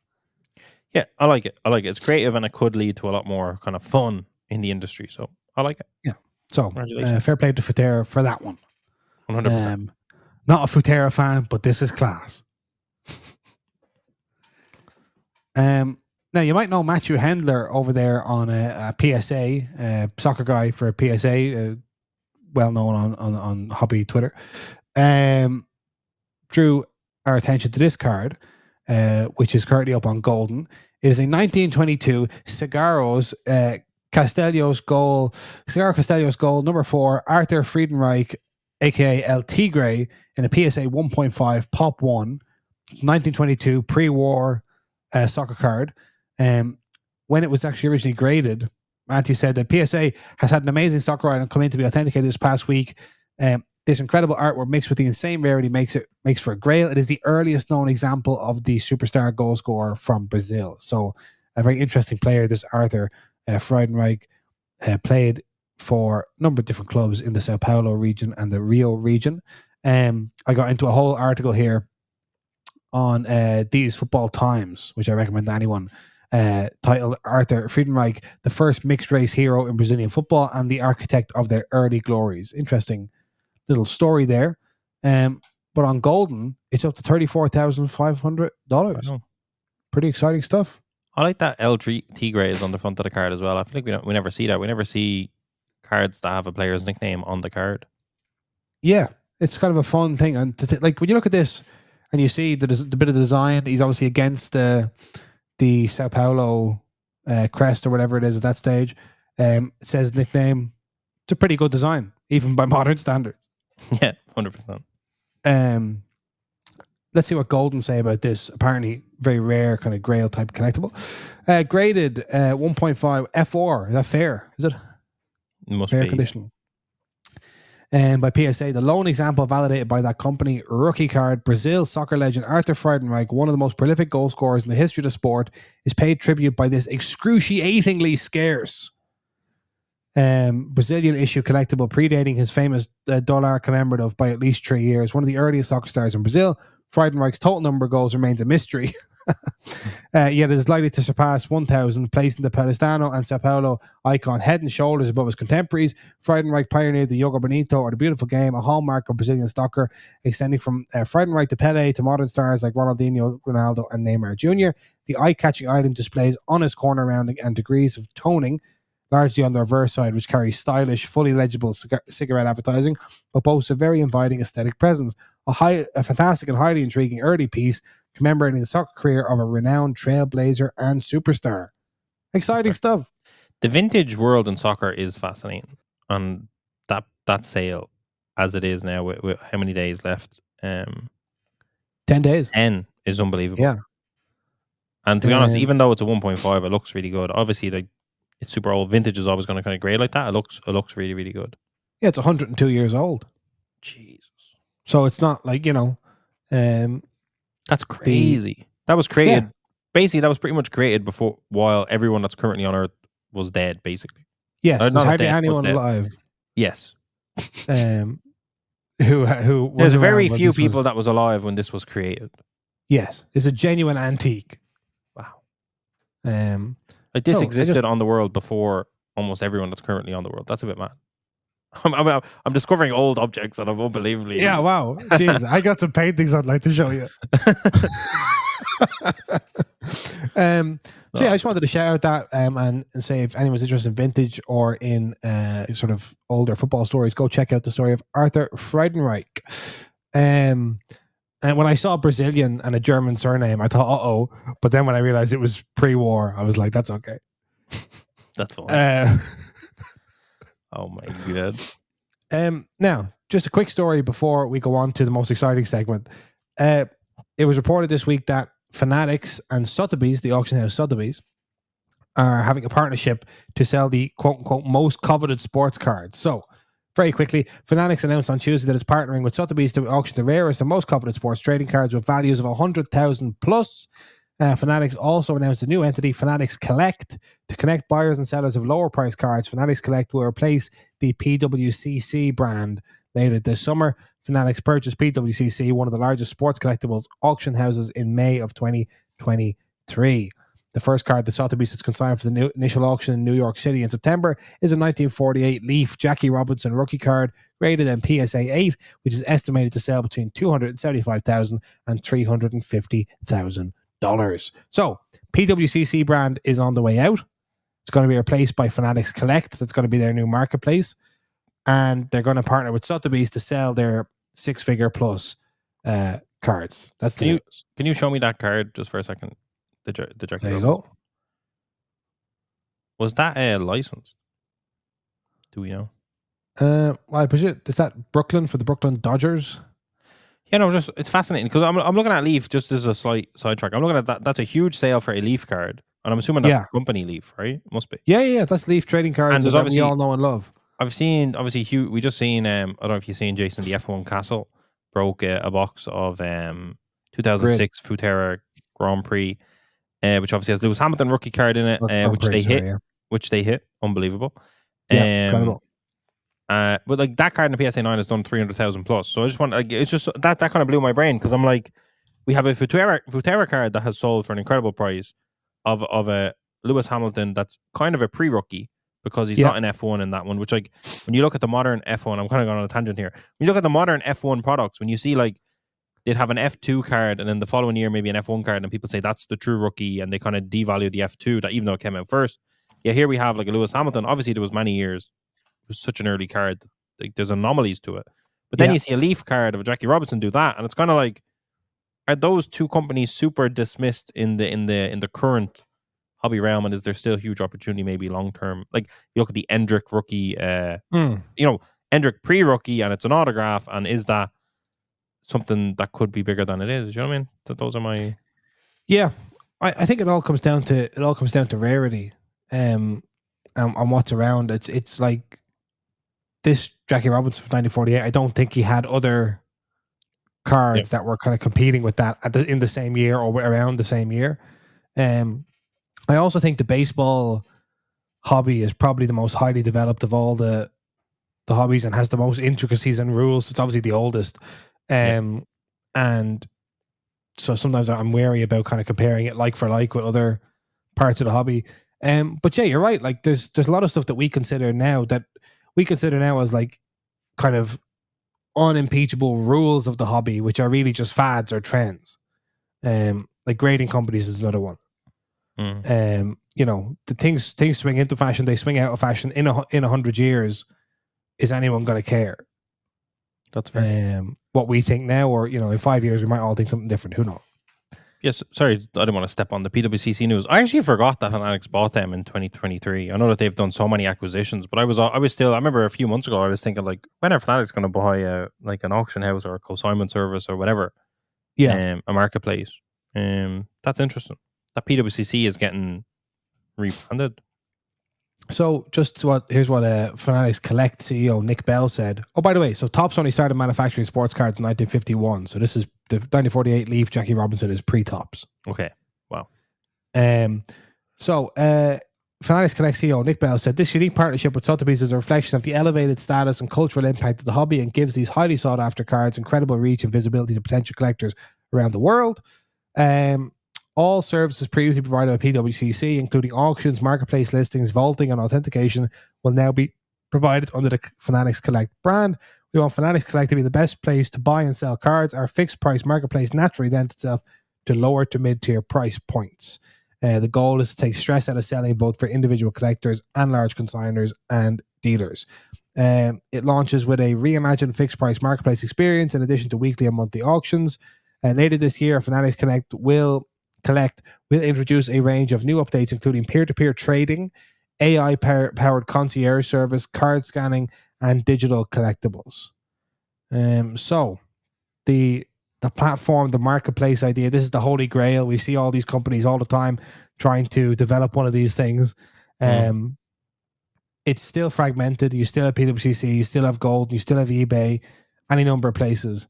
[SPEAKER 2] Yeah, I like it. It's creative, and it could lead to a lot more kind of fun in the industry. So I like it.
[SPEAKER 1] Yeah. So fair play to Futera for that one.
[SPEAKER 2] 100%.
[SPEAKER 1] Not a Futera fan, but this is class. Now you might know Matthew Hendler over there on a PSA, soccer guy for PSA, well known on hobby Twitter. Drew our attention to this card, which is currently up on Golden. It is a 1922 Cigarros Castellos goal, number 4, Arthur Friedenreich, aka El Tigre, in a PSA 1.5 Pop 1, 1922 pre-war soccer card. When it was actually originally graded, Matthew said that PSA has had an amazing soccer item come in to be authenticated this past week. This incredible artwork mixed with the insane rarity makes for a grail. It is the earliest known example of the superstar goal scorer from Brazil. So a very interesting player, this Arthur Friedenreich, played for a number of different clubs in the Sao Paulo region and the Rio region. I got into a whole article here on These Football Times, which I recommend to anyone, titled Arthur Friedenreich, the first mixed race hero in Brazilian football and the architect of their early glories. Interesting little story there. but on Golden, it's up to $34,500.
[SPEAKER 2] Wow.
[SPEAKER 1] Pretty exciting stuff.
[SPEAKER 2] I like that L3 grade is on the front of the card as well. I feel like we never see that. We never see cards that have a player's nickname on the card.
[SPEAKER 1] Yeah, it's kind of a fun thing. And like when you look at this and you see the bit of design, he's obviously against the Sao Paulo crest or whatever it is at that stage. It says nickname. It's a pretty good design, even by modern standards.
[SPEAKER 2] Yeah, 100%.
[SPEAKER 1] Let's see what Golden say about this. Apparently, very rare kind of Grail type collectible. Graded 1.5 F4. Is that fair? Is it?
[SPEAKER 2] Must
[SPEAKER 1] fair
[SPEAKER 2] be.
[SPEAKER 1] condition. And by PSA, the lone example validated by that company, rookie card, Brazil soccer legend Arthur Friedenreich, one of the most prolific goal scorers in the history of the sport, is paid tribute by this excruciatingly scarce Brazilian issue collectible predating his famous dollar commemorative by at least 3 years. One of the earliest soccer stars in Brazil, Friedenreich's total number of goals remains a mystery. Yet it is likely to surpass 1,000, placing the Paulistano and Sao Paulo icon head and shoulders above his contemporaries. Friedenreich pioneered the Jogo Bonito, or the beautiful game, a hallmark of Brazilian soccer, extending from Friedenreich to Pele to modern stars like Ronaldinho, Ronaldo, and Neymar Jr. The eye-catching item displays honest corner rounding and degrees of toning, largely on the reverse side, which carries stylish, fully legible cigarette advertising, but boasts a very inviting aesthetic presence. A fantastic and highly intriguing early piece commemorating the soccer career of a renowned trailblazer and superstar. Exciting stuff.
[SPEAKER 2] The vintage world in soccer is fascinating, and that sale, as it is now, with how many days left?
[SPEAKER 1] 10 days.
[SPEAKER 2] 10 is unbelievable.
[SPEAKER 1] Yeah.
[SPEAKER 2] And to be honest, even though it's a 1.5, it looks really good. Obviously, like, it's super old. Vintage is always going to kind of grade like that. It looks really, really good.
[SPEAKER 1] Yeah, it's 102 years old.
[SPEAKER 2] Jesus.
[SPEAKER 1] So it's not like,
[SPEAKER 2] that's crazy. That was created, basically, that was pretty much created while everyone that's currently on Earth was dead, basically.
[SPEAKER 1] Yes, there's hardly
[SPEAKER 2] dead,
[SPEAKER 1] anyone alive.
[SPEAKER 2] Yes.
[SPEAKER 1] Who
[SPEAKER 2] There's very few people that was alive when this was created.
[SPEAKER 1] Yes, it's a genuine antique.
[SPEAKER 2] Wow.
[SPEAKER 1] Like
[SPEAKER 2] this existed on the world before almost everyone that's currently on the world. That's a bit mad. I'm discovering old objects and I'm unbelievably.
[SPEAKER 1] Yeah, wow. Jeez, I got some paintings I'd like to show you. So yeah, I just wanted to shout out that and say if anyone's interested in vintage or in sort of older football stories, go check out the story of Arthur Friedenreich. And when I saw Brazilian and a German surname, I thought, uh-oh. But then when I realized it was pre-war, I was like, that's okay.
[SPEAKER 2] That's fine. Oh my God.
[SPEAKER 1] Now, just a quick story before we go on to the most exciting segment. It was reported this week that Fanatics and Sotheby's, the auction house Sotheby's, are having a partnership to sell the quote-unquote most coveted sports cards. So, very quickly, Fanatics announced on Tuesday that it's partnering with Sotheby's to auction the rarest and most coveted sports trading cards with values of 100,000 plus. Fanatics also announced a new entity, Fanatics Collect, to connect buyers and sellers of lower price cards. Fanatics Collect will replace the PWCC brand later this summer. Fanatics purchased PWCC, one of the largest sports collectibles auction houses, in May of 2023. The first card that Sotheby's has consigned for the initial auction in New York City in September is a 1948 Leaf Jackie Robinson rookie card rated in PSA 8, which is estimated to sell between $275,000 and $350,000. So, PWCC brand is on the way out. It's going to be replaced by Fanatics Collect. That's going to be their new marketplace. And they're going to partner with Sotheby's to sell their six-figure plus cards. That's the news.
[SPEAKER 2] Can you show me that card just for a second? The Jackie
[SPEAKER 1] there you go.
[SPEAKER 2] Was that a license? Do we know?
[SPEAKER 1] Well, I presume, is that Brooklyn for the Brooklyn Dodgers?
[SPEAKER 2] Yeah, no, just it's fascinating because I'm looking at Leaf just as a slight sidetrack. I'm looking at that. That's a huge sale for a Leaf card, and I'm assuming that's company Leaf, right? Must be.
[SPEAKER 1] Yeah. That's Leaf trading cards that we all know and love.
[SPEAKER 2] I've seen obviously we just seen I don't know if you've seen Jason, the F1 Castle broke a box of 2006 Futera Grand Prix, which obviously has Lewis Hamilton rookie card in it, which they hit, unbelievable.
[SPEAKER 1] Yeah, incredible.
[SPEAKER 2] But like that card in the PSA 9 has done 300,000 plus. So I just want, like, it's just that kind of blew my brain because I'm like, we have a Futera card that has sold for an incredible price of a Lewis Hamilton that's kind of a pre-rookie because he's not an F1 in that one. Which, like, when you look at the modern F1, I'm kind of going on a tangent here. When you look at the modern F1 products, when you see like they'd have an F2 card, and then the following year maybe an F1 card, and people say that's the true rookie, and they kind of devalue the F2 that even though it came out first. Yeah, here we have like a Lewis Hamilton. Obviously, there was many years. It was such an early card. Like there's anomalies to it. But then you see a Leaf card of a Jackie Robinson do that, and it's kind of like, are those two companies super dismissed in the current hobby realm, and is there still huge opportunity maybe long term? Like you look at the Endrick rookie, Endrick pre-rookie, and it's an autograph, and is that something that could be bigger than it is? You know what I mean? Those are my
[SPEAKER 1] I think it all comes down to rarity, and what's around. It's like this Jackie Robinson from 1948. I don't think he had other cards that were kind of competing with that in the same year or around the same year. I also think the baseball hobby is probably the most highly developed of all the hobbies and has the most intricacies and rules. It's obviously the oldest. And so sometimes I'm wary about kind of comparing it like for like with other parts of the hobby. But yeah, you're right. Like there's a lot of stuff that we consider now as like kind of unimpeachable rules of the hobby, which are really just fads or trends. Like grading companies is another one. The things swing into fashion, they swing out of fashion in 100 years. Is anyone going to care?
[SPEAKER 2] That's fair.
[SPEAKER 1] What we think now, or in 5 years, we might all think something different. Who knows?
[SPEAKER 2] Yes, sorry, I didn't want to step on the PWCC news. I actually forgot that Fanatics bought them in 2023. I know that they've done so many acquisitions, but I was still. I remember a few months ago, I was thinking like, when are Fanatics going to buy like an auction house or a consignment service or whatever? Yeah, a marketplace. That's interesting. That PWCC is getting rebranded.
[SPEAKER 1] So here's what Fanatics Collect CEO Nick Bell said. Oh, by the way, so Topps only started manufacturing sports cards in 1951. So this is the 1948 Leaf Jackie Robinson is pre-Topps.
[SPEAKER 2] Okay. Wow.
[SPEAKER 1] So Fanatics Collect CEO Nick Bell said this unique partnership with Sotheby's is a reflection of the elevated status and cultural impact of the hobby and gives these highly sought after cards incredible reach and visibility to potential collectors around the world. All services previously provided by PWCC, including auctions, marketplace listings, vaulting, and authentication, will now be provided under the Fanatics Collect brand. We want Fanatics Collect to be the best place to buy and sell cards. Our fixed price marketplace naturally lends itself to lower to mid-tier price points. The goal is to take stress out of selling both for individual collectors and large consigners and dealers. It launches with a reimagined fixed price marketplace experience in addition to weekly and monthly auctions. Later this year, Fanatics Collect will introduce a range of new updates, including peer-to-peer trading, AI-powered concierge service, card scanning, and digital collectibles. So the platform, the marketplace idea, this is the holy grail. We see all these companies all the time trying to develop one of these things. It's still fragmented. You still have PWCC, you still have Gold, you still have eBay, any number of places.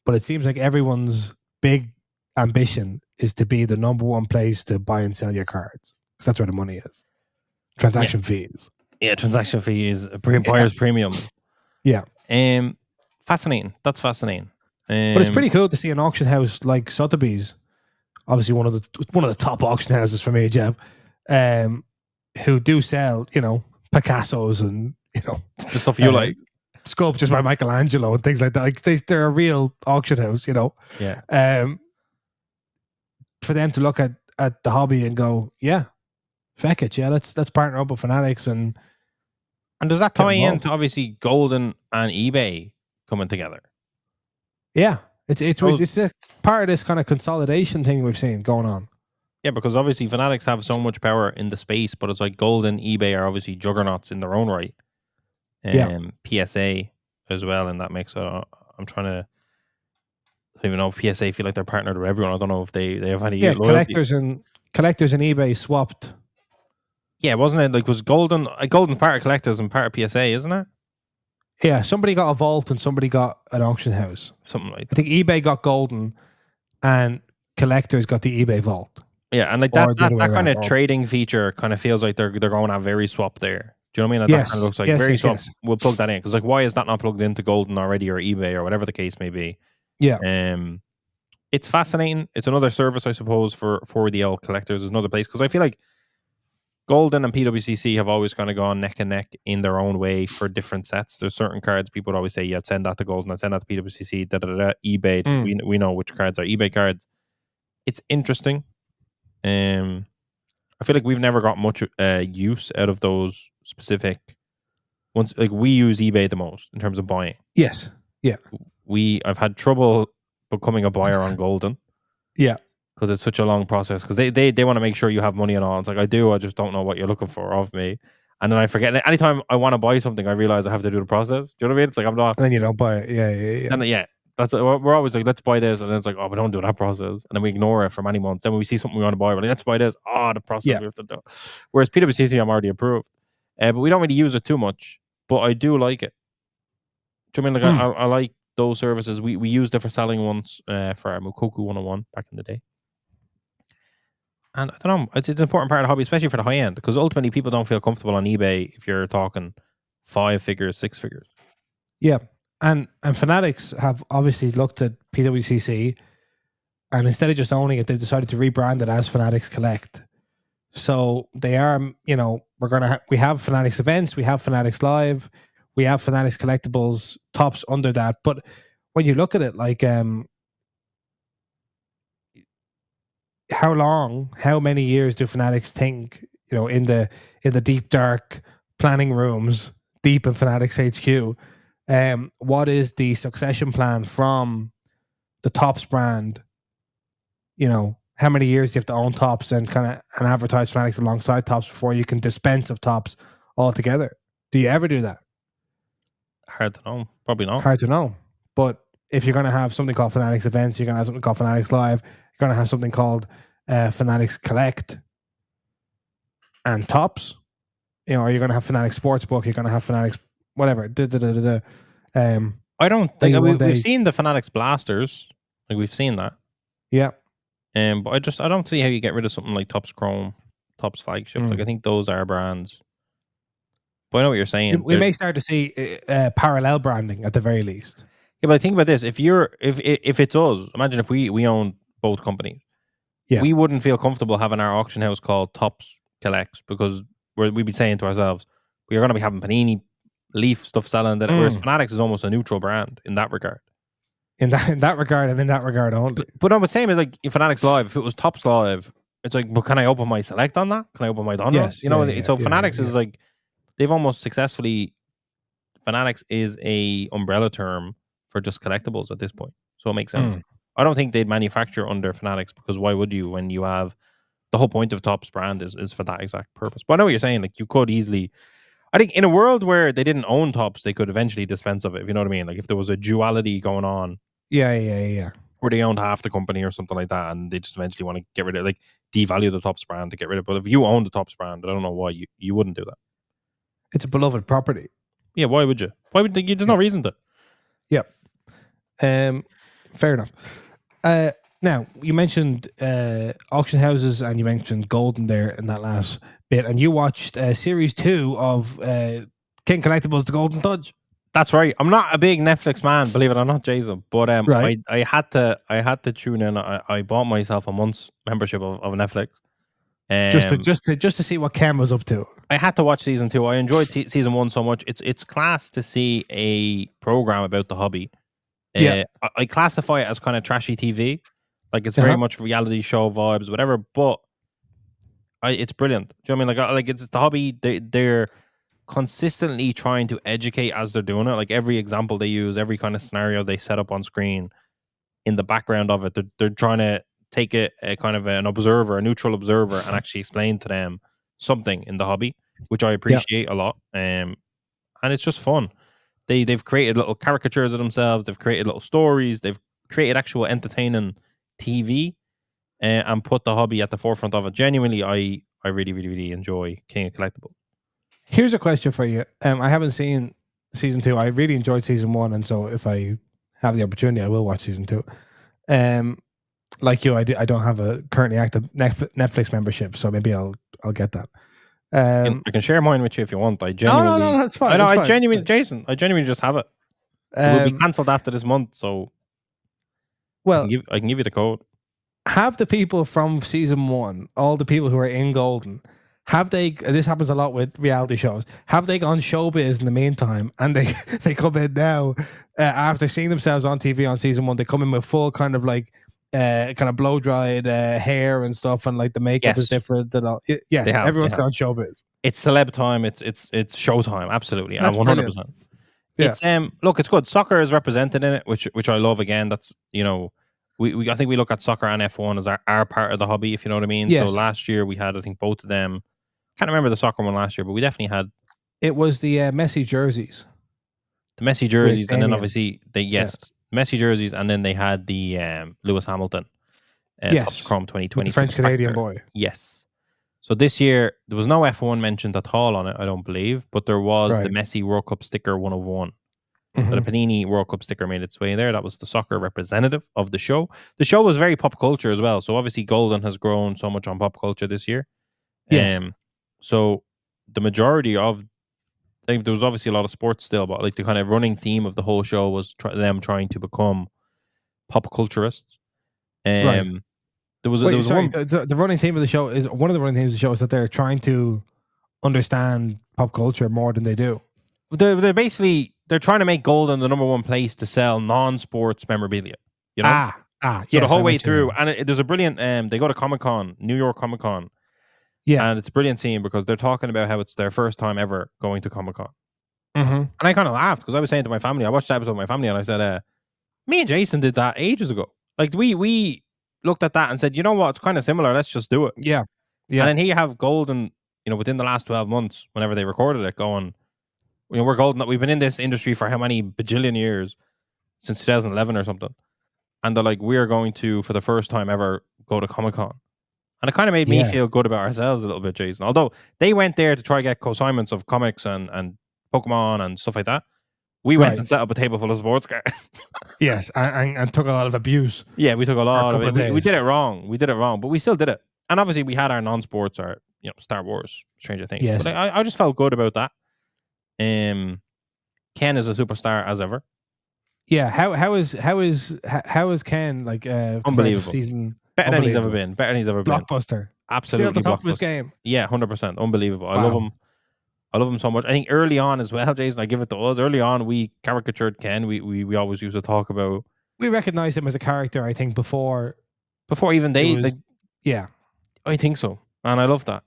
[SPEAKER 1] But it seems like everyone's big ambition is to be the number one place to buy and sell your cards, because that's where the money is. Transaction fees.
[SPEAKER 2] Yeah, transaction fees, buyer's premium.
[SPEAKER 1] Yeah.
[SPEAKER 2] Fascinating. That's fascinating.
[SPEAKER 1] But it's pretty cool to see an auction house like Sotheby's, obviously one of the top auction houses for me, Jeff, who do sell, Picassos and
[SPEAKER 2] the stuff you like,
[SPEAKER 1] sculptures by Michelangelo and things like that. Like they're a real auction house,
[SPEAKER 2] Yeah.
[SPEAKER 1] For them to look at the hobby and go, yeah, feck it, yeah, let's partner up with Fanatics and
[SPEAKER 2] does that tie into obviously Golden and eBay coming together?
[SPEAKER 1] Yeah, it's part of this kind of consolidation thing we've seen going on.
[SPEAKER 2] Yeah, because obviously Fanatics have so much power in the space, but it's like Golden, eBay are obviously juggernauts in their own right. PSA as well in that mix. So I'm trying to. I don't even know if PSA feel like they're partnered with everyone. I don't know if they have any loyalty.
[SPEAKER 1] collectors and eBay swapped.
[SPEAKER 2] Yeah, wasn't it? Like was Golden part of collectors and part of PSA, isn't it?
[SPEAKER 1] Yeah, somebody got a vault and somebody got an auction house.
[SPEAKER 2] Something like that.
[SPEAKER 1] I think eBay got Golden and collectors got the eBay vault.
[SPEAKER 2] Yeah, and like that kind of trading feature kind of feels like they're going to very swap there. Do you know what I mean? That kind of looks like very swap. Yes. We'll plug that in because like why is that not plugged into Golden already or eBay or whatever the case may be?
[SPEAKER 1] Yeah.
[SPEAKER 2] It's fascinating. It's another service, I suppose, for the collectors. There's another place because I feel like Golden and PWCC have always kind of gone neck and neck in their own way for different sets. There's certain cards people would always say, yeah, send that to Golden, I'd send that to PWCC, eBay. We know which cards are eBay cards. It's interesting. I feel like we've never got much use out of those specific ones. Like, we use eBay the most in terms of buying.
[SPEAKER 1] Yes. Yeah.
[SPEAKER 2] I've had trouble becoming a buyer on Golden.
[SPEAKER 1] Yeah.
[SPEAKER 2] Because it's such a long process. Because they want to make sure you have money and all. It's like, I do. I just don't know what you're looking for of me. And then I forget. Anytime I want to buy something, I realize I have to do the process. Do you know what I mean? It's like, I'm not.
[SPEAKER 1] And then you don't buy it. Yeah.
[SPEAKER 2] And yeah. That's we're always like, let's buy this. And then it's like, oh, we don't do that process. And then we ignore it for many months. Then when we see something we want to buy, we're like, let's buy this. Oh, the process we have to do. Whereas PWCC, I'm already approved. But we don't really use it too much. But I do like it. Do you know what I mean? Like, I like those services. We used it for selling once for our Mukoku 101 back in the day. And I don't know, it's an important part of the hobby, especially for the high end, because ultimately people don't feel comfortable on eBay if you're talking 5 figures, 6 figures.
[SPEAKER 1] Yeah. And Fanatics have obviously looked at PWCC, and instead of just owning it, they've decided to rebrand it as Fanatics Collect. So they are, we have Fanatics events, we have Fanatics Live, we have Fanatics Collectibles tops under that. But when you look at it, like, how many years do Fanatics think, in the deep dark planning rooms deep in Fanatics HQ, what is the succession plan from the Tops brand? How many years do you have to own Tops and advertise Fanatics alongside Tops before you can dispense of Tops altogether? Do you ever do that?
[SPEAKER 2] Hard to know. Probably not.
[SPEAKER 1] Hard to know. But if you're going to have something called Fanatics Events, you're going to have something called Fanatics Live, you're going to have something called Fanatics Collect and Tops. Or you're going to have Fanatics Sportsbook, you're going to have Fanatics whatever.
[SPEAKER 2] I don't think we've seen the Fanatics Blasters. Like, we've seen that.
[SPEAKER 1] Yeah.
[SPEAKER 2] But I don't see how you get rid of something like Tops Chrome, Tops Flagship. Like, I think those are brands. But I know what you're saying.
[SPEAKER 1] We may start to see parallel branding at the very least.
[SPEAKER 2] Yeah, but think about this: if it's us, imagine if we owned both companies. Yeah. We wouldn't feel comfortable having our auction house called Tops Collects, because we'd be saying to ourselves, we are going to be having Panini Leaf stuff selling. Whereas Fanatics is almost a neutral brand in that regard.
[SPEAKER 1] In that regard, and in that regard only.
[SPEAKER 2] But I would say, like, in Fanatics Live, if it was Tops Live, it's like, but can I open my Select on that? Can I open my Donruss? Yes, so Fanatics is like, they've almost successfully. Fanatics is a umbrella term for just collectibles at this point, so it makes sense. I don't think they'd manufacture under Fanatics, because why would you, when you have the whole point of Tops brand is for that exact purpose. But I know what you're saying. Like, you could easily, I think, in a world where they didn't own Tops, they could eventually dispense of it, if you know what I mean. Like, if there was a duality going on.
[SPEAKER 1] Yeah.
[SPEAKER 2] Where they owned half the company or something like that, and they just eventually want to get rid of it, like, devalue the Tops brand to get rid of it. But if you own the Tops brand, I don't know why you wouldn't do that.
[SPEAKER 1] It's a beloved property.
[SPEAKER 2] Yeah, why would you? Why would you? There's no reason to.
[SPEAKER 1] Yeah. Fair enough. Now, you mentioned auction houses, and you mentioned Golden there in that last bit, and you watched Series 2 of King Collectibles, The Golden Touch.
[SPEAKER 2] That's right. I'm not a big Netflix man, believe it or not, Jason. But
[SPEAKER 1] right.
[SPEAKER 2] I had to tune in. I bought myself a month's membership of Netflix.
[SPEAKER 1] Just to see what Cam was up to.
[SPEAKER 2] I had to watch season 2. I enjoyed season 1 so much. It's class to see a program about the hobby. I classify it as kind of trashy TV. Like, it's very much reality show vibes, whatever. But it's brilliant. Do you know what I mean? Like it's the hobby. They're consistently trying to educate as they're doing it. Like, every example they use, every kind of scenario they set up on screen, in the background of it, they're trying to take a kind of an observer, a neutral observer, and actually explain to them something in the hobby, which I appreciate a lot. And it's just fun. They've created little caricatures of themselves. They've created little stories. They've created actual entertaining TV, and put the hobby at the forefront of it. Genuinely, I really, really, really enjoy King of Collectibles.
[SPEAKER 1] Here's a question for you. I haven't seen season 2. I really enjoyed season 1, and so if I have the opportunity, I will watch season 2. Like you, I don't have a currently active Netflix membership, so maybe I'll get that.
[SPEAKER 2] I can share mine with you if you want. I genuinely,
[SPEAKER 1] no, that's fine.
[SPEAKER 2] Jason, I genuinely just have it. It will be cancelled after this month, so I can give you the code.
[SPEAKER 1] Have the people from season 1, all the people who are in Golden, have they? This happens a lot with reality shows. Have they gone showbiz in the meantime, and they come in now after seeing themselves on TV on season 1? They come in with full kind of like kind of blow dried hair and stuff, and like the makeup is
[SPEAKER 2] Yes.
[SPEAKER 1] different. And all.
[SPEAKER 2] They
[SPEAKER 1] Yes,
[SPEAKER 2] have.
[SPEAKER 1] everyone's gone showbiz.
[SPEAKER 2] It's celeb time. It's showtime. Absolutely,
[SPEAKER 1] That's
[SPEAKER 2] 100%.
[SPEAKER 1] Yeah.
[SPEAKER 2] It's look, it's good. Soccer is represented in it, which I love. Again, that's we I think we look at soccer and F1 as our part of the hobby, if you know what I mean.
[SPEAKER 1] Yes.
[SPEAKER 2] So last year we had, I think, both of them. Can't remember the soccer one last year, but we definitely had
[SPEAKER 1] It was the Messi jerseys.
[SPEAKER 2] the Messi jerseys, and then
[SPEAKER 1] Damien.
[SPEAKER 2] obviously Messi jerseys, and then they had the Lewis Hamilton Topps Chrome 2020
[SPEAKER 1] the French Canadian boy.
[SPEAKER 2] Yes. So this year there was no F1 mentioned at all on it, I don't believe, but there was the Messi World Cup sticker 101. So the Panini World Cup sticker made its way in there. That was the soccer representative of the show. The show was very pop culture as well. So obviously Golden has grown so much on pop culture this year.
[SPEAKER 1] Yes.
[SPEAKER 2] So the majority of, I think there was obviously a lot of sports still, but like the kind of running theme of the whole show was them trying to become pop culturists.
[SPEAKER 1] Right.
[SPEAKER 2] There was
[SPEAKER 1] the running theme of the show is one of the running themes of the show is that they're trying to understand pop culture more than they do.
[SPEAKER 2] They're basically trying to make Golden the number one place to sell non-sports memorabilia. You know,
[SPEAKER 1] so
[SPEAKER 2] the whole way through, and there's a brilliant. They go to Comic-Con, New York Comic-Con, and it's a brilliant scene because they're talking about how it's their first time ever going to Comic-Con, and I kind of laughed because I was saying to my family, I watched the episode with my family, and I said, "Me and Jason did that ages ago. Like we looked at that and said, you know what, it's kind of similar. Let's just do it."
[SPEAKER 1] Yeah.
[SPEAKER 2] And then here you have Golden, within the last 12 months, whenever they recorded it, going, we're Golden. We've been in this industry for how many bajillion years, since 2011 or something. And they're like, we're going to, for the first time ever, go to Comic-Con. And it kind of made me feel good about ourselves a little bit, Jason. Although they went there to try to get consignments of comics and Pokemon and stuff like that. We went and set up a table full of sports cards.
[SPEAKER 1] Yes, and took a lot of abuse.
[SPEAKER 2] Yeah, we took a lot of it. We did it wrong. But we still did it. And obviously we had our non-sports, our Star Wars, Stranger Things.
[SPEAKER 1] Yes.
[SPEAKER 2] But I just felt good about that. Ken is a superstar as ever.
[SPEAKER 1] Yeah, how is Ken like
[SPEAKER 2] unbelievable
[SPEAKER 1] season?
[SPEAKER 2] Better than he's ever been.
[SPEAKER 1] Blockbuster.
[SPEAKER 2] Absolutely,
[SPEAKER 1] still at the top of his game.
[SPEAKER 2] Yeah, 100%. Unbelievable. I love him. I love him so much. I think early on as well, Jason, I give it to us. Early on, we caricatured Ken. We always used to talk about.
[SPEAKER 1] We recognized him as a character, I think, before
[SPEAKER 2] even they.
[SPEAKER 1] Yeah,
[SPEAKER 2] I think so, and I love that.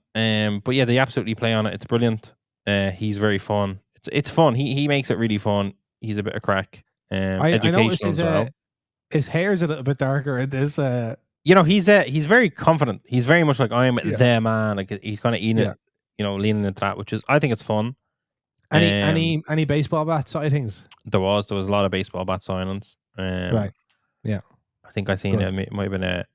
[SPEAKER 2] But yeah, they absolutely play on it. It's brilliant. He's very fun. It's fun. He makes it really fun. He's a bit of crack. Educational as well.
[SPEAKER 1] His hair's a little bit darker in this.
[SPEAKER 2] He's very confident. He's very much like, I'm the man. Like he's kind of eating it, leaning into that, which is, I think it's fun.
[SPEAKER 1] Any baseball bat sightings?
[SPEAKER 2] There was a lot of baseball bat signings.
[SPEAKER 1] Right. Yeah.
[SPEAKER 2] I think I seen it. It might have been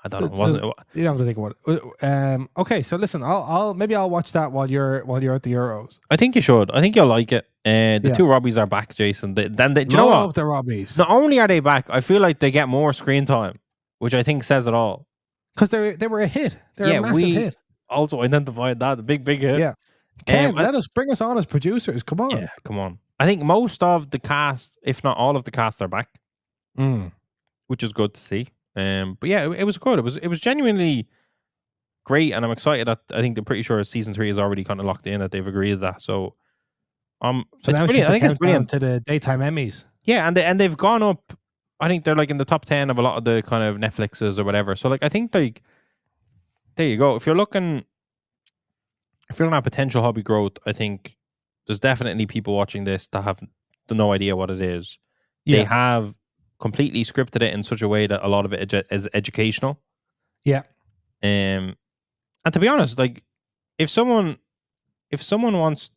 [SPEAKER 2] I don't know. Wasn't it?
[SPEAKER 1] You don't have to think about it. Okay, so listen, I'll watch that while you're at the Euros.
[SPEAKER 2] I think you should. I think you'll like it. The two Robbies are back, Jason. Do you know what?
[SPEAKER 1] Love the Robbies.
[SPEAKER 2] Not only are they back, I feel like they get more screen time, which I think says it all.
[SPEAKER 1] Because they were a hit. They're a massive hit.
[SPEAKER 2] Also identified that a big hit.
[SPEAKER 1] Yeah. Ken, bring us on as producers. Come on.
[SPEAKER 2] Yeah, come on. I think most of the cast, if not all of the cast, are back, which is good to see. But yeah, it was good. It was genuinely great, and I'm excited that I think they're pretty sure season 3 is already kind of locked in, that they've agreed to that. So
[SPEAKER 1] now it's brilliant. I think it's brilliant to the daytime Emmys.
[SPEAKER 2] Yeah, and they've gone up. I think they're like in the top 10 of a lot of the kind of Netflixes or whatever. So like I think like there you go. If you're looking at potential hobby growth, I think there's definitely people watching this that have no idea what it is. Yeah. They have completely scripted it in such a way that a lot of it is educational.
[SPEAKER 1] Yeah.
[SPEAKER 2] And to be honest, like if someone wants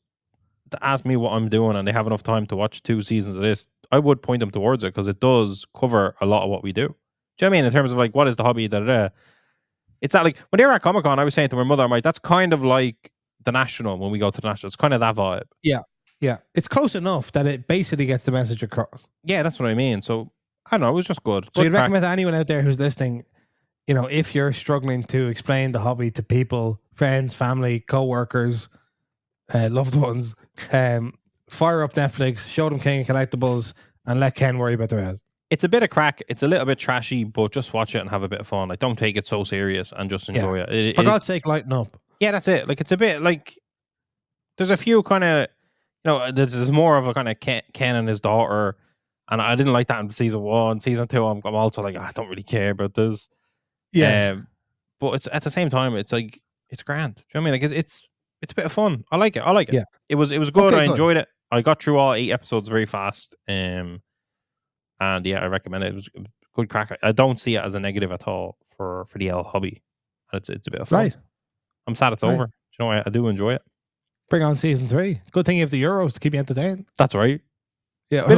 [SPEAKER 2] to ask me what I'm doing and they have enough time to watch 2 seasons of this, I would point them towards it because it does cover a lot of what we do. Do you know what I mean? In terms of like, what is the hobby? It's that like when they were at Comic-Con, I was saying to my mother, I'm like, that's kind of like the National when we go to the National. It's kind of that vibe.
[SPEAKER 1] Yeah. Yeah. It's close enough that it basically gets the message across.
[SPEAKER 2] Yeah, that's what I mean. So I don't know, it was just good.
[SPEAKER 1] So you'd recommend to anyone out there who's listening, if you're struggling to explain the hobby to people, friends, family, co-workers, loved ones, fire up Netflix, show them King of Collectibles, and let Ken worry about the rest.
[SPEAKER 2] It's a bit of crack. It's a little bit trashy, but just watch it and have a bit of fun. Like, don't take it so serious and just enjoy it.
[SPEAKER 3] For God's sake, lighten up.
[SPEAKER 2] Yeah, that's it. Like, it's a bit like there's a few kind of, there's more of a kind of Ken and his daughter, and I didn't like that in season 1. Season 2, I'm also like, I don't really care about this.
[SPEAKER 3] Yes.
[SPEAKER 2] But it's at the same time, it's like it's grand. Do you know what I mean? Like it's a bit of fun. I like it.
[SPEAKER 3] Yeah.
[SPEAKER 2] It was good.
[SPEAKER 3] Okay,
[SPEAKER 2] I
[SPEAKER 3] good.
[SPEAKER 2] enjoyed it. I got through all 8 episodes very fast. And yeah, I recommend it. It was good crack. I don't see it as a negative at all for the L hobby. It's a bit of fun.
[SPEAKER 3] Right.
[SPEAKER 2] I'm sad it's
[SPEAKER 3] Right.
[SPEAKER 2] over. Do you know, I do enjoy it.
[SPEAKER 3] Bring on season 3. Good thing you have the Euros to keep you entertained.
[SPEAKER 2] That's right.
[SPEAKER 3] Yeah,
[SPEAKER 2] It's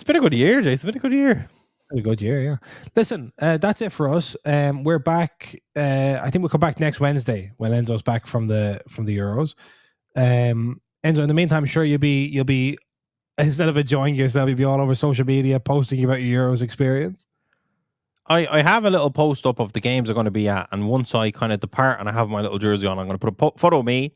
[SPEAKER 2] been a good year, Jason. It's been a good year.
[SPEAKER 3] A good year, yeah. Listen, that's it for us. We're back. I think we'll come back next Wednesday when Enzo's back from the Euros. Enzo, in the meantime, sure you'll be instead of enjoying yourself, you'll be all over social media posting about your Euros experience.
[SPEAKER 2] I have a little post up of the games I'm going to be at, and once I kind of depart and I have my little jersey on, I'm going to put a photo of me,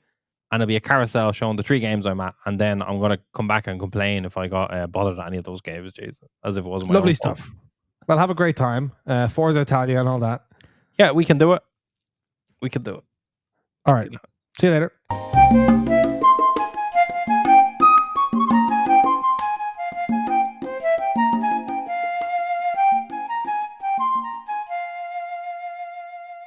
[SPEAKER 2] and it'll be a carousel showing the 3 games I'm at, and then I'm going to come back and complain if I got bothered at any of those games, Jason, as if it wasn't my
[SPEAKER 3] Lovely
[SPEAKER 2] own
[SPEAKER 3] stuff.
[SPEAKER 2] fault.
[SPEAKER 3] Well, have a great time. Forza Italia and all that.
[SPEAKER 2] Yeah, we can do it. We can do it.
[SPEAKER 3] All right. See you later.